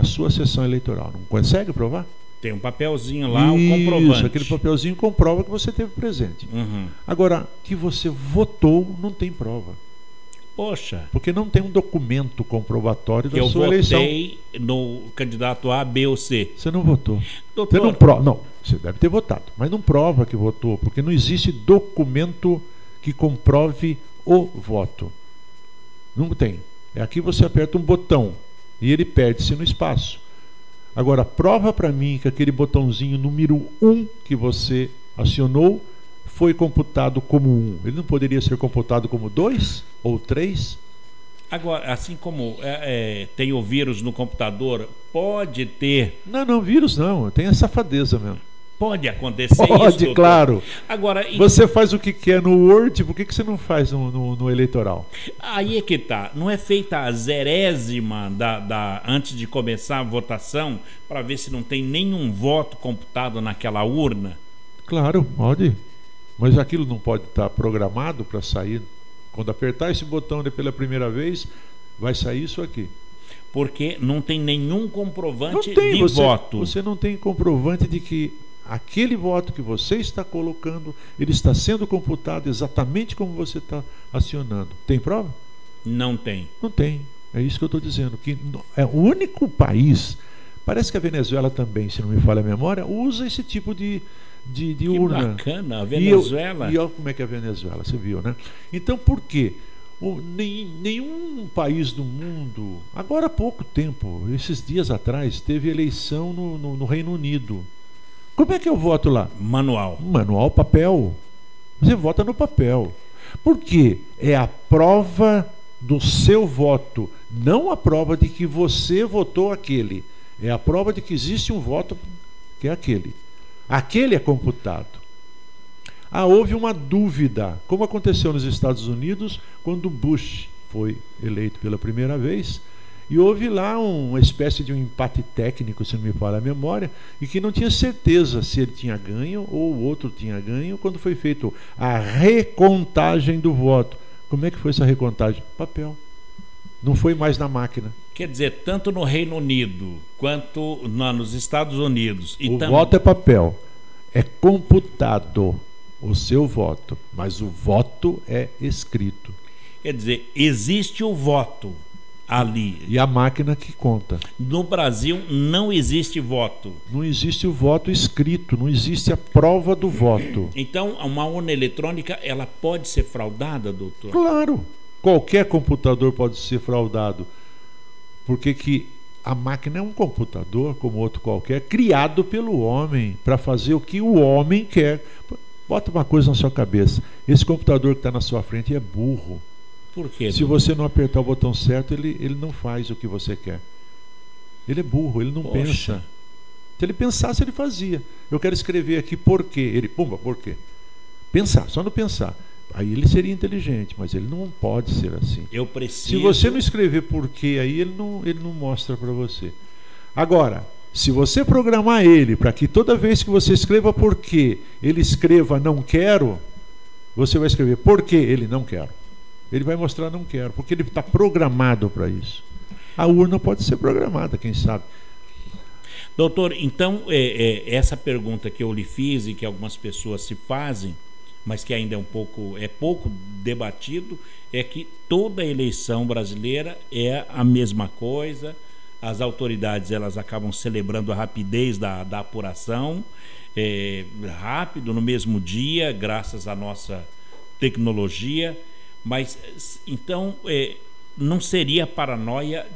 sua sessão eleitoral. Não consegue provar? Tem um papelzinho lá, o comprovante. Aquele papelzinho comprova que você esteve presente. Agora, que você votou, não tem prova. Poxa. Porque não tem um documento comprovatório da sua eleição. Eu votei no candidato A, B ou C. Você não votou. Doutor... Você não prova. Não, você deve ter votado, mas não prova que votou, porque não existe documento que comprove o voto. Não tem. Aqui você aperta um botão e ele perde-se no espaço. Agora, prova para mim que aquele botãozinho número 1 que você acionou foi computado como 1. Ele não poderia ser computado como 2 ou 3? Agora, assim como tem o vírus no computador, pode ter... Não, vírus não. Tem a safadeza mesmo. Pode acontecer isso, Pode, claro. Agora, você faz o que quer no Word, por que você não faz no eleitoral? Aí é que tá. Não é feita a 0ª antes de começar a votação para ver se não tem nenhum voto computado naquela urna? Claro, pode. Mas aquilo não pode estar programado para sair. Quando apertar esse botão pela primeira vez, vai sair isso aqui. Porque não tem nenhum comprovante de voto. Você não tem comprovante de que aquele voto que você está colocando, ele está sendo computado exatamente como você está acionando. Tem prova? Não tem. Não tem. É isso que eu estou dizendo. Que é o único país, parece que a Venezuela também, se não me falha a memória, usa esse tipo de urna. Que bacana, a Venezuela. E olha como é que é a Venezuela, você viu, né? Então, por quê? Nenhum país do mundo, agora há pouco tempo, esses dias atrás, teve eleição no Reino Unido. Como é que eu voto lá? Manual. Manual, papel. Você vota no papel. Por quê? É a prova do seu voto, não a prova de que você votou aquele. É a prova de que existe um voto que é aquele. Aquele é computado. Houve uma dúvida, como aconteceu nos Estados Unidos, quando Bush foi eleito pela primeira vez, e houve lá uma espécie de um empate técnico, se não me falha a memória, e que não tinha certeza se ele tinha ganho ou o outro tinha ganho quando foi feita a recontagem do voto. Como é que foi essa recontagem? Papel. Não foi mais na máquina. Quer dizer, tanto no Reino Unido quanto nos Estados Unidos. O voto é papel. É computado o seu voto, mas o voto é escrito. Quer dizer, existe o voto ali. E a máquina que conta. No Brasil não existe voto. Não existe o voto escrito, não existe a prova do voto. Então, uma urna eletrônica, ela pode ser fraudada, doutor? Claro. Qualquer computador pode ser fraudado. Porque que a máquina é um computador, como outro qualquer, criado pelo homem, para fazer o que o homem quer. Bota uma coisa na sua cabeça. Esse computador que está na sua frente é burro. Por quê? Se você não apertar o botão certo, ele não faz o que você quer. Ele é burro, ele não pensa. Se ele pensasse, ele fazia. Eu quero escrever aqui por quê. Ele, pumba, por quê? Pensar, só não pensar. Aí ele seria inteligente, mas ele não pode ser assim. Eu preciso... Se você não escrever por quê, aí ele não mostra para você. Agora, se você programar ele para que toda vez que você escreva por quê, ele escreva não quero, você vai escrever por quê, ele não quero. Ele vai mostrar não quero, porque ele está programado para isso. A urna pode ser programada, quem sabe. Doutor, então, essa pergunta que eu lhe fiz e que algumas pessoas se fazem, mas que ainda é pouco debatido, é que toda eleição brasileira é a mesma coisa. As autoridades, elas acabam celebrando a rapidez da apuração, rápido, no mesmo dia, graças à nossa tecnologia. Mas, então, não seria paranoia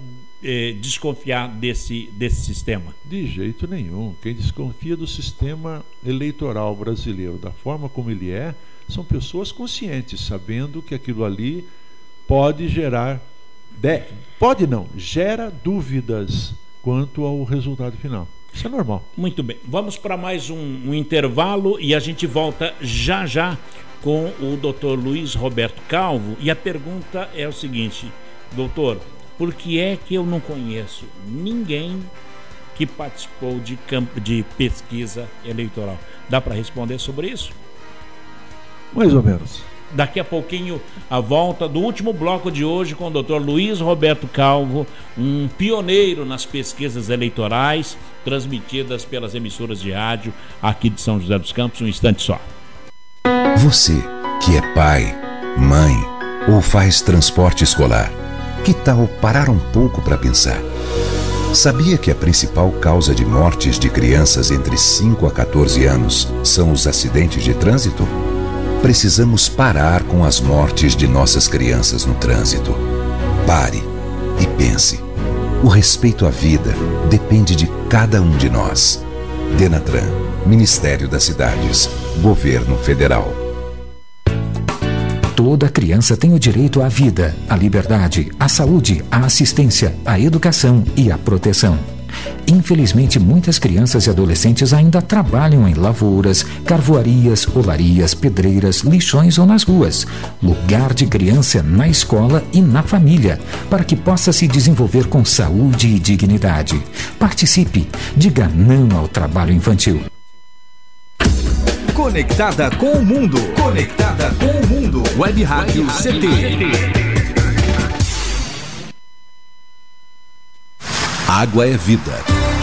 desconfiar desse sistema? De jeito nenhum. Quem desconfia do sistema eleitoral brasileiro, da forma como ele é, são pessoas conscientes, sabendo que aquilo ali pode gerar... Pode não, gera dúvidas quanto ao resultado final. Isso é normal. Muito bem. Vamos para mais um intervalo e a gente volta já com o Dr. Luiz Roberto Calvo, e a pergunta é o seguinte: doutor, por que é que eu não conheço ninguém que participou de campo de pesquisa eleitoral? Dá para responder sobre isso? Mais ou menos. Daqui a pouquinho, a volta do último bloco de hoje com o Dr. Luiz Roberto Calvo, um pioneiro nas pesquisas eleitorais transmitidas pelas emissoras de rádio aqui de São José dos Campos. Um instante só. Você que é pai, mãe ou faz transporte escolar, que tal parar um pouco para pensar? Sabia que a principal causa de mortes de crianças entre 5 a 14 anos são os acidentes de trânsito? Precisamos parar com as mortes de nossas crianças no trânsito. Pare e pense. O respeito à vida depende de cada um de nós. Denatran, Ministério das Cidades, Governo Federal. Toda criança tem o direito à vida, à liberdade, à saúde, à assistência, à educação e à proteção. Infelizmente, muitas crianças e adolescentes ainda trabalham em lavouras, carvoarias, olarias, pedreiras, lixões ou nas ruas. Lugar de criança é na escola e na família, para que possa se desenvolver com saúde e dignidade. Participe, diga não ao trabalho infantil. Conectada com o mundo. Conectada com o mundo. Web Rádio CT. Água é vida.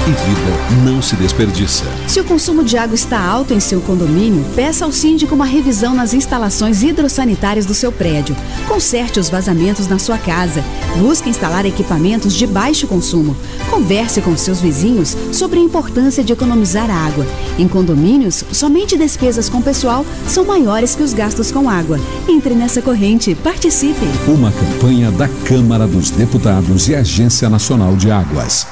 E vida não se desperdiça. Se o consumo de água está alto em seu condomínio, peça ao síndico uma revisão nas instalações hidrossanitárias do seu prédio. Conserte os vazamentos na sua casa. Busque instalar equipamentos de baixo consumo. Converse com seus vizinhos sobre a importância de economizar água. Em condomínios, somente despesas com pessoal são maiores que os gastos com água. Entre nessa corrente, participe. Uma campanha da Câmara dos Deputados e Agência Nacional de Águas.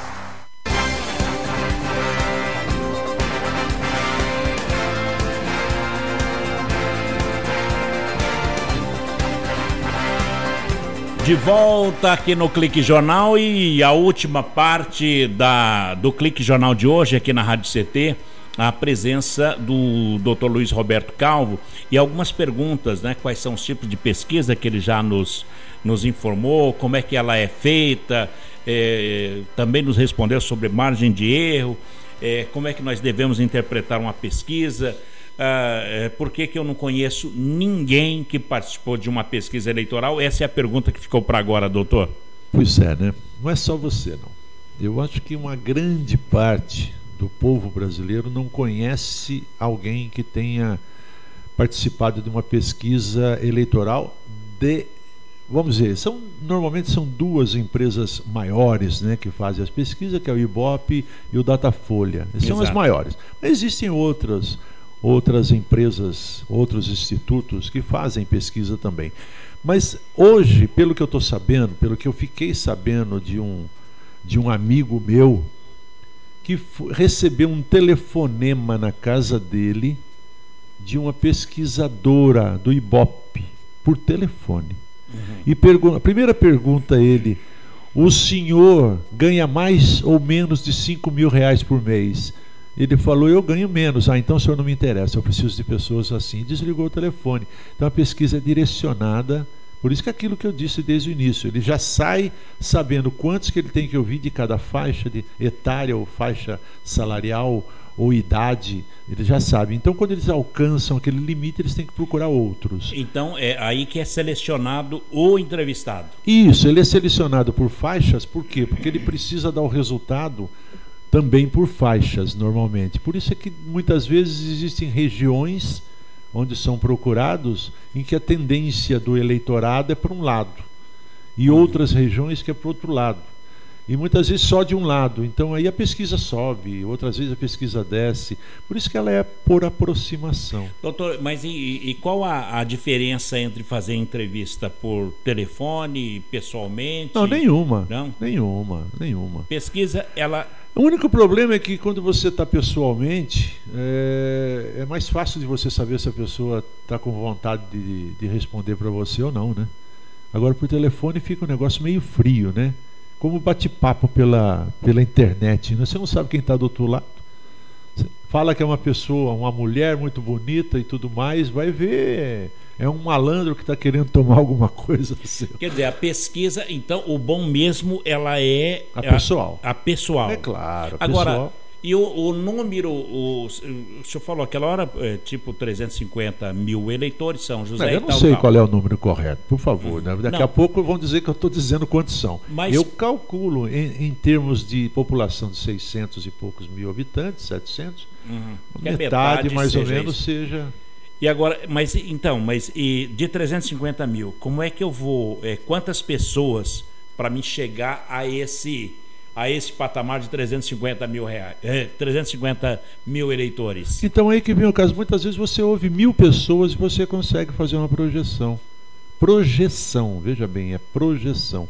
De volta aqui no Clique Jornal, e a última parte do Clique Jornal de hoje aqui na Rádio CT, a presença do Dr. Luiz Roberto Calvo e algumas perguntas, né? Quais são os tipos de pesquisa que ele já nos informou, como é que ela é feita, também nos respondeu sobre margem de erro, como é que nós devemos interpretar uma pesquisa. Por que eu não conheço ninguém que participou de uma pesquisa eleitoral? Essa é a pergunta que ficou para agora, doutor. Pois é, né? Não é só você, não. Eu acho que uma grande parte do povo brasileiro não conhece alguém que tenha participado de uma pesquisa eleitoral vamos dizer, normalmente são duas empresas maiores, né, que fazem as pesquisas, que é o Ibope e o Datafolha. Essas são as maiores. Mas existem outras empresas, outros institutos que fazem pesquisa também. Mas hoje, pelo que eu estou sabendo, pelo que eu fiquei sabendo de um amigo meu, que recebeu um telefonema na casa dele de uma pesquisadora do Ibope, por telefone. E a primeira pergunta a ele: o senhor ganha mais ou menos de R$5.000 por mês? Ele falou: eu ganho menos. Então o senhor não me interessa, eu preciso de pessoas assim. Desligou o telefone. Então a pesquisa é direcionada. Por isso que aquilo que eu disse desde o início, ele já sai sabendo quantos que ele tem que ouvir de cada faixa de etária ou faixa salarial ou idade, ele já sabe. Então quando eles alcançam aquele limite, eles têm que procurar outros. Então é aí que é selecionado o entrevistado. Isso, ele é selecionado por faixas. Por quê? Porque ele precisa dar o resultado também por faixas, normalmente. Por isso é que muitas vezes existem regiões onde são procurados em que a tendência do eleitorado é para um lado e outras regiões que é para o outro lado, e muitas vezes só de um lado. Então aí a pesquisa sobe, outras vezes a pesquisa desce. Por isso que ela é por aproximação. Doutor, mas e qual a diferença entre fazer entrevista por telefone, pessoalmente? Não, nenhuma. Não? Nenhuma. Pesquisa, ela... O único problema é que quando você está pessoalmente, é mais fácil de você saber se a pessoa está com vontade de responder para você ou não, né? Agora por telefone fica um negócio meio frio, né? Como bate-papo pela internet, né? Você não sabe quem está do outro lado. fala que é uma pessoa, uma mulher muito bonita e tudo mais, vai ver, é um malandro que está querendo tomar alguma coisa assim. Quer dizer, a pesquisa, então, o bom mesmo, ela é a pessoal. A pessoal. É claro. Agora, pessoal. E o número, o senhor falou aquela hora, tipo 350 mil eleitores São José. Eu não sei qual é o número correto, por favor. Né? Daqui a pouco vão dizer que eu estou dizendo quantos são. Mas... Eu calculo, em termos de população de 600 e poucos mil habitantes, 700, metade mais ou menos seja... E agora, mas de 350 mil, como é que eu vou, quantas pessoas para me chegar a esse patamar de 350 mil eleitores? Então aí que vem o caso. Muitas vezes você ouve 1000 pessoas e você consegue fazer uma projeção. Projeção, veja bem, é projeção.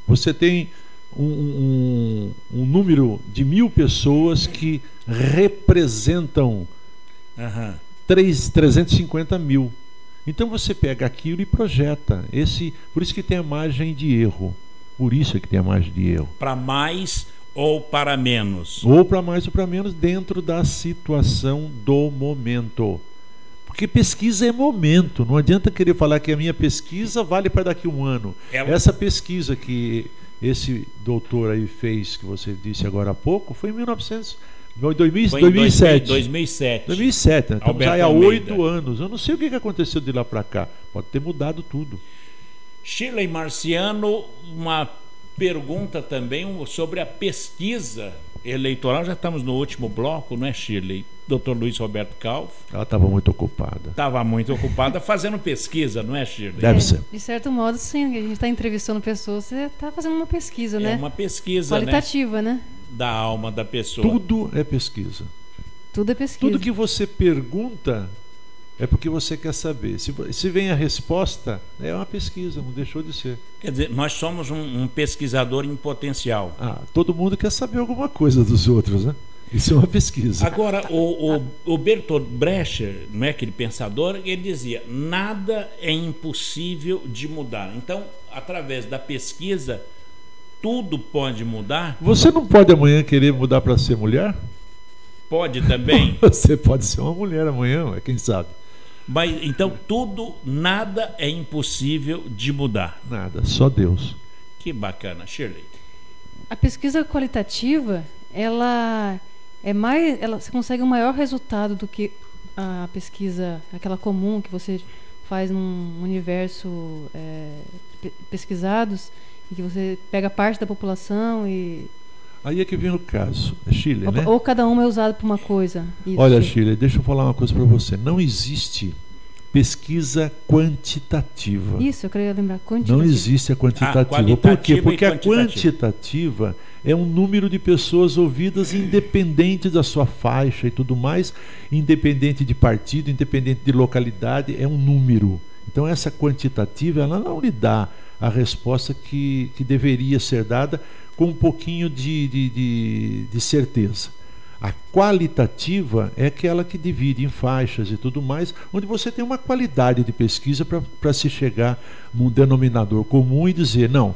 Você tem um número de 1000 pessoas que representam 350 mil. Então você pega aquilo e projeta. Por isso que tem a margem de erro. Por isso é que tem a margem de erro. Para mais ou para menos? Ou para mais ou para menos, dentro da situação do momento. Porque pesquisa é momento. Não adianta querer falar que a minha pesquisa vale para daqui a um ano. Essa pesquisa que esse doutor aí fez, que você disse agora há pouco, foi em 2007. 2007, né? Estamos já há 8 anos. Eu não sei o que aconteceu de lá para cá. Pode ter mudado tudo. Shirley Marciano, uma pergunta também sobre a pesquisa eleitoral. Já estamos no último bloco, não é, Shirley? Dr. Luiz Roberto Calvo. Ela estava muito ocupada. Estava muito ocupada fazendo pesquisa, não é, Shirley? Deve ser. De certo modo, sim. A gente está entrevistando pessoas, você está fazendo uma pesquisa, né? É uma pesquisa qualitativa, né? Da alma da pessoa. Tudo é pesquisa. Tudo é pesquisa. Tudo que você pergunta é porque você quer saber. Se vem a resposta, é uma pesquisa, não deixou de ser. Quer dizer, nós somos um pesquisador em potencial. Todo mundo quer saber alguma coisa dos outros, né? Isso é uma pesquisa. Agora, o Bertolt Brecht, não é aquele pensador, ele dizia: nada é impossível de mudar. Então, através da pesquisa, tudo pode mudar. Você não pode amanhã querer mudar para ser mulher? Pode também. Você pode ser uma mulher amanhã, quem sabe? Mas então nada é impossível de mudar. Nada, só Deus. Que bacana, Shirley. A pesquisa qualitativa, você consegue um maior resultado do que a pesquisa, aquela comum que você faz num universo pesquisados, e que você pega parte da população e... Aí é que vem o caso, Shirley, né? Ou cada uma é usada para uma coisa. Isso. Olha, Shirley, deixa eu falar uma coisa para você. Não existe pesquisa quantitativa. Isso, eu queria lembrar, quantitativa. Não existe a quantitativa. Por quê? Porque a quantitativa é um número de pessoas ouvidas independente da sua faixa e tudo mais, independente de partido, independente de localidade, é um número. Então essa quantitativa, ela não lhe dá a resposta que deveria ser dada com um pouquinho de certeza. A qualitativa é aquela que divide em faixas e tudo mais, onde você tem uma qualidade de pesquisa para se chegar num denominador comum e dizer, não,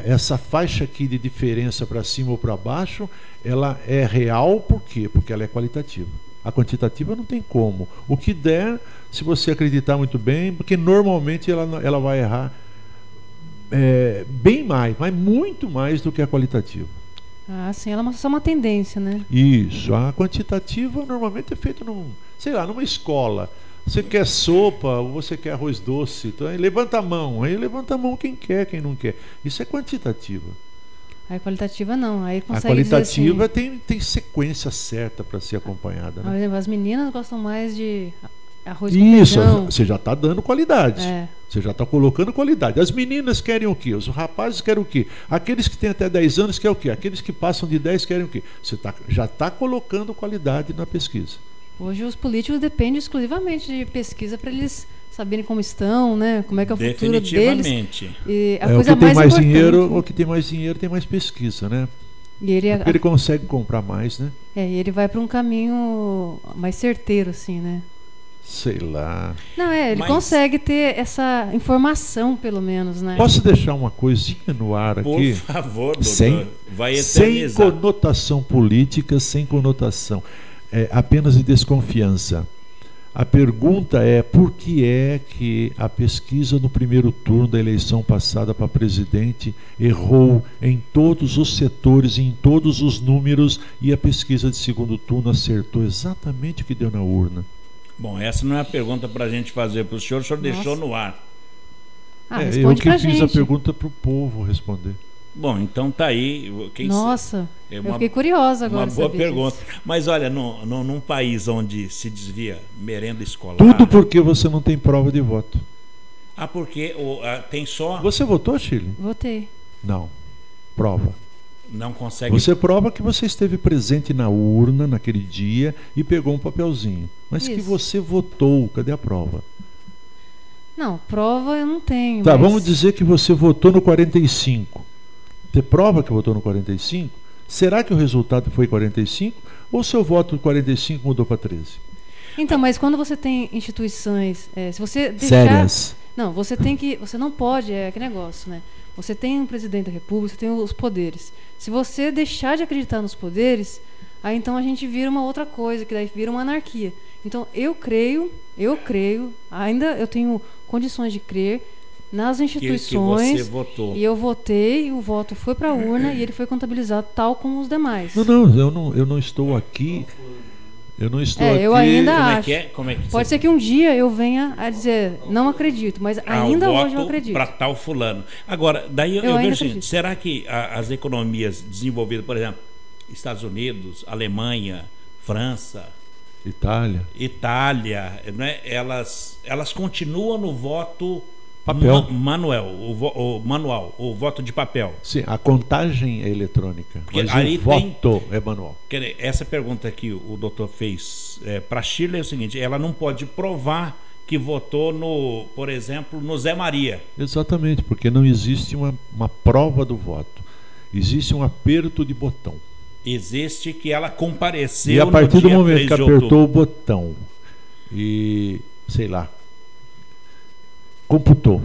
essa faixa aqui de diferença para cima ou para baixo, ela é real, por quê? Porque ela é qualitativa. A quantitativa não tem como. O que der, se você acreditar muito bem, porque normalmente ela vai errar bem mais, mas muito mais do que a qualitativa. Sim, ela é só uma tendência, né? Isso. A quantitativa normalmente é feita numa escola. Você quer sopa ou você quer arroz doce? Então, aí levanta a mão. Aí levanta a mão quem quer, quem não quer. Isso é quantitativa. A qualitativa não. Aí consegue a qualitativa assim, tem sequência certa para ser acompanhada. Né? Por exemplo, as meninas gostam mais de arroz com feijão. Você já está dando qualidade. Você já está colocando qualidade. As meninas querem o quê? Os rapazes querem o quê? Aqueles que têm até 10 anos querem o quê? Aqueles que passam de 10 querem o quê? Você já está colocando qualidade na pesquisa. Hoje os políticos dependem exclusivamente de pesquisa para eles saberem como estão, né? Como é que é o futuro deles. Definitivamente. E a coisa mais importante. O que tem mais dinheiro tem mais pesquisa, né? E ele consegue comprar mais, né? E ele vai para um caminho mais certeiro, assim, né? Sei lá. Não, ele consegue ter essa informação, pelo menos, né? Posso deixar uma coisinha no ar aqui? Por favor, doutor. Vai eternizar. Sem conotação política, sem conotação. apenas de desconfiança. A pergunta é por que é que a pesquisa no primeiro turno da eleição passada para presidente errou em todos os setores, em todos os números, e a pesquisa de segundo turno acertou exatamente o que deu na urna? Bom, essa não é a pergunta para a gente fazer para o senhor deixou no ar. Eu que fiz a pergunta para o povo responder. Bom, então tá aí. Nossa, eu fiquei curiosa agora. Uma boa pergunta. Mas olha, num país onde se desvia merenda escolar... Tudo porque você não tem prova de voto. Porque tem só... Você votou, Chile? Votei. Não. Prova. Não consegue... Você prova que você esteve presente na urna naquele dia e pegou um papelzinho. Mas que você votou. Cadê a prova? Não, prova eu não tenho. Tá, vamos dizer que você votou no 45. Você prova que votou no 45? Será que o resultado foi 45? Ou seu voto no 45 mudou para 13? Então, mas quando você tem instituições, se você deixar... Sérias. Não, você não pode, aquele negócio, né? Você tem um presidente da República, você tem os poderes. Se você deixar de acreditar nos poderes, aí então a gente vira uma outra coisa, que daí vira uma anarquia. Então, eu creio, ainda eu tenho condições de crer nas instituições, que você votou. E eu votei, e o voto foi para a urna e ele foi contabilizado tal como os demais. Eu não estou aqui. Eu não estou aqui. Eu ainda acho. Como é que pode ser que um dia eu venha a dizer, não acredito, mas ainda hoje eu acredito. Para tal fulano. Agora, daí eu vejo assim, será que as economias desenvolvidas, por exemplo, Estados Unidos, Alemanha, França, Itália, né, elas continuam no voto papel. Manual, o voto de papel. Sim, a contagem é eletrônica, porque mas o voto é manual. Essa pergunta que o doutor fez para a Shirley é o seguinte: ela não pode provar que votou por exemplo, no Zé Maria. Exatamente, porque não existe uma prova do voto. Existe um aperto de botão. Existe que ela compareceu. E a partir do momento que apertou o botão e, sei lá, computou.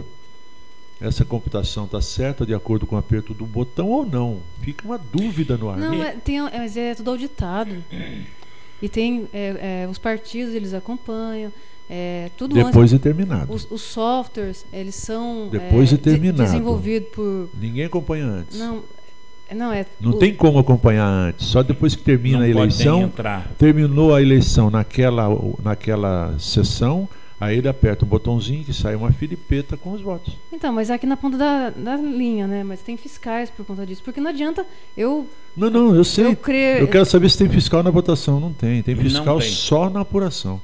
Essa computação está certa de acordo com o aperto do botão ou não? Fica uma dúvida no ar. Não, mas é tudo auditado. E tem os partidos, eles acompanham. Tudo depois de terminado. Os softwares, eles são depois de terminado. Desenvolvidos por... Ninguém acompanha antes. Não tem como acompanhar antes. Só depois que termina a eleição. Terminou a eleição naquela sessão. Aí ele aperta um botãozinho que sai uma filipeta com os votos. Então, mas aqui na ponta da linha, né? Mas tem fiscais por conta disso. Porque não adianta eu... Não, eu sei. Eu quero saber se tem fiscal na votação. Não tem. Tem fiscal só na apuração.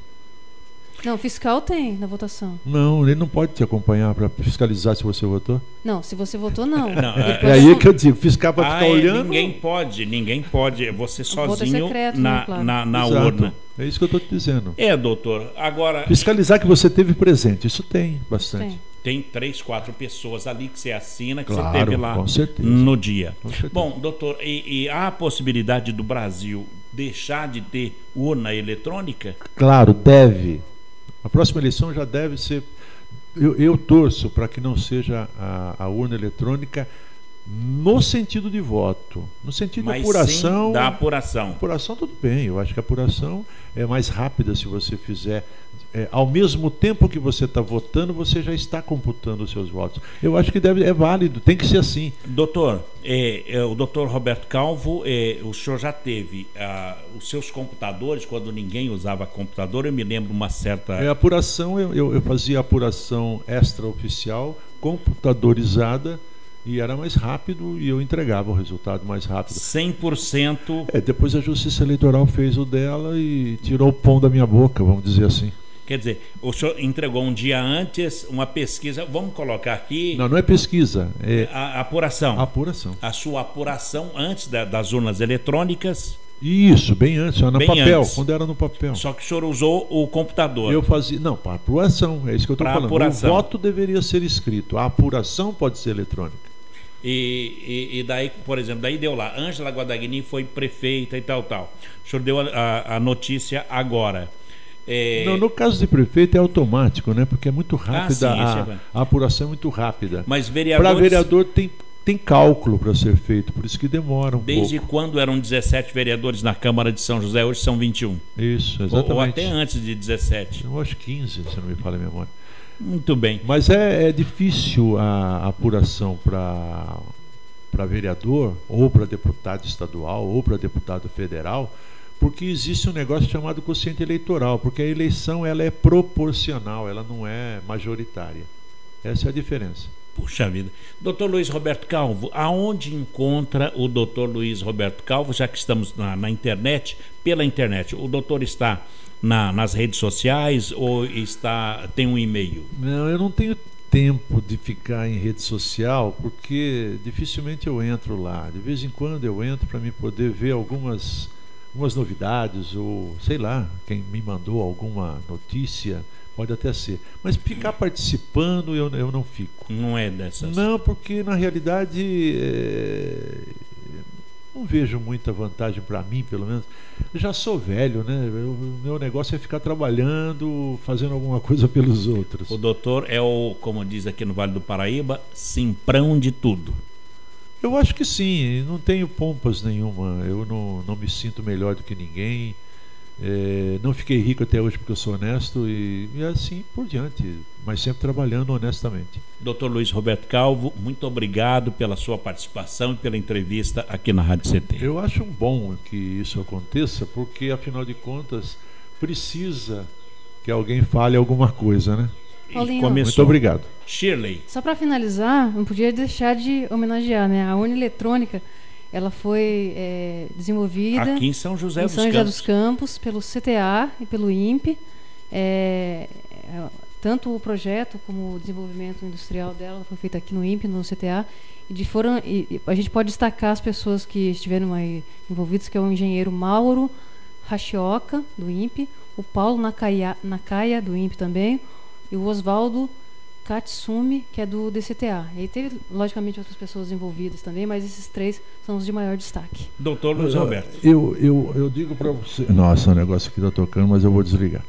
Não, fiscal tem na votação. Não, ele não pode te acompanhar para fiscalizar se você votou. Não, se você votou, não. É aí que eu digo, fiscal para ficar olhando. Ninguém pode. Você sozinho secreto, na urna. É isso que eu estou te dizendo. Doutor. Agora... Fiscalizar que você teve presente, isso tem bastante. Tem 3, 4 pessoas ali que você assina, que claro, você teve lá com certeza. no dia. Com certeza. Bom, doutor, e há a possibilidade do Brasil deixar de ter urna eletrônica? Claro, deve. A próxima eleição já deve ser... Eu torço para que não seja a urna eletrônica no sentido de voto. No sentido de apuração... Sim, da apuração. Apuração tudo bem. Eu acho que a apuração é mais rápida se você fizer... ao mesmo tempo que você está votando, você já está computando os seus votos. Eu acho que é válido, tem que ser assim. Doutor, o doutor Roberto Calvo, o senhor já teve os seus computadores, quando ninguém usava computador, eu me lembro uma certa... apuração, eu fazia apuração extraoficial, computadorizada, e era mais rápido e eu entregava o resultado mais rápido. 100%? Depois a Justiça Eleitoral fez o dela e tirou o pão da minha boca, vamos dizer assim. Quer dizer, o senhor entregou um dia antes uma pesquisa, vamos colocar aqui... Não é pesquisa, é... A apuração. Apuração. A sua apuração antes das urnas eletrônicas... Isso, bem antes, no papel, antes. Quando era no papel. Só que o senhor usou o computador. Eu fazia... Não, para apuração, é isso que eu estou falando. Apuração. O voto deveria ser escrito, a apuração pode ser eletrônica. E daí, por exemplo, daí deu lá, Ângela Guadagni foi prefeita e tal. O senhor deu a notícia agora. Não, no caso de prefeito é automático, né? Porque é muito rápida, a apuração é muito rápida. Mas vereadores... Para vereador tem tem cálculo para ser feito, por isso que demora Desde pouco. quando eram 17 vereadores na Câmara de São José, hoje são 21. Isso, exatamente. Ou até antes de 17. Eu acho 15, se não me falha a memória. Muito bem. Mas é difícil a apuração para vereador, ou para deputado estadual, ou para deputado federal, porque existe um negócio chamado quociente eleitoral, porque a eleição ela é proporcional, ela não é majoritária. Essa é a diferença. Puxa vida. Doutor Luiz Roberto Calvo, aonde encontra o doutor Luiz Roberto Calvo, já que estamos na internet, pela internet? O doutor está nas redes sociais ou tem um e-mail? Não, eu não tenho tempo de ficar em rede social, porque dificilmente eu entro lá. De vez em quando eu entro para me poder ver algumas novidades, ou sei lá, quem me mandou alguma notícia. Pode até ser. Mas ficar participando eu não fico. Não é dessas? Não, porque na realidade não vejo muita vantagem para mim, pelo menos. Eu já sou velho, né? O meu negócio é ficar trabalhando, fazendo alguma coisa pelos outros. O doutor é como diz aqui no Vale do Paraíba, simprão de tudo. Eu acho que sim, não tenho pompas nenhuma. Eu não me sinto melhor do que ninguém. Não fiquei rico até hoje porque eu sou honesto e assim por diante, mas sempre trabalhando honestamente. Dr. Luiz Roberto Calvo, muito obrigado pela sua participação e pela entrevista aqui na Rádio CT. Eu acho bom que isso aconteça, porque afinal de contas precisa que alguém fale alguma coisa, né? Paulinho, muito obrigado. Shirley. Só para finalizar, não podia deixar de homenagear, né? A urna eletrônica, ela foi desenvolvida aqui em São José dos Campos pelo CTA e pelo INPE. Tanto o projeto como o desenvolvimento industrial dela foi feito aqui no INPE, no CTA. E a gente pode destacar as pessoas que estiveram aí envolvidas, que é o engenheiro Mauro Rachioca, do INPE, o Paulo Nakaya, do INPE também, e o Oswaldo Katsumi, que é do DCTA. E teve, logicamente, outras pessoas envolvidas também, mas esses três são os de maior destaque. Doutor Luiz Roberto. Eu digo para você... Nossa, o negócio aqui está tocando, mas eu vou desligar.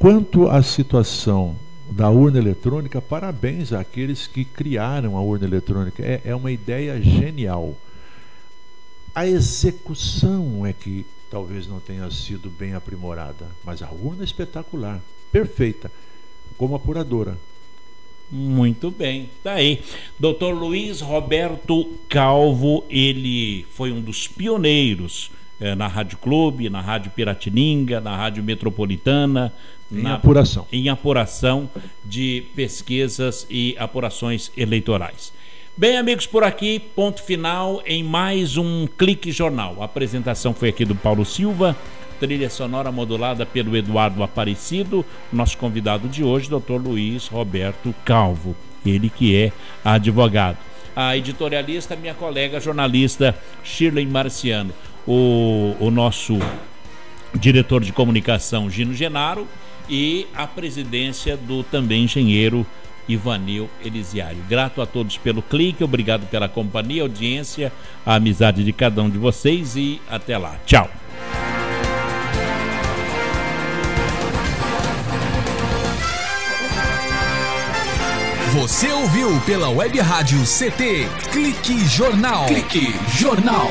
Quanto à situação da urna eletrônica, parabéns àqueles que criaram a urna eletrônica. É uma ideia genial. A execução é que talvez não tenha sido bem aprimorada, mas a urna é espetacular, perfeita, como apuradora. Muito bem, tá aí. Dr. Luiz Roberto Calvo, ele foi um dos pioneiros na Rádio Clube, na Rádio Piratininga, na Rádio Metropolitana, em apuração de pesquisas e apurações eleitorais. Bem, amigos, por aqui, ponto final em mais um Clique Jornal. A apresentação foi aqui do Paulo Silva, trilha sonora modulada pelo Eduardo Aparecido. Nosso convidado de hoje, Dr. Luiz Roberto Calvo, ele que é advogado. A editorialista, minha colega jornalista Shirley Marciano. O nosso diretor de comunicação, Gino Genaro, e a presidência do também engenheiro Ivanil Elisiário. Grato a todos pelo clique, obrigado pela companhia, audiência, a amizade de cada um de vocês e até lá. Tchau. Você ouviu pela Web Rádio CT Clique Jornal. Clique Jornal.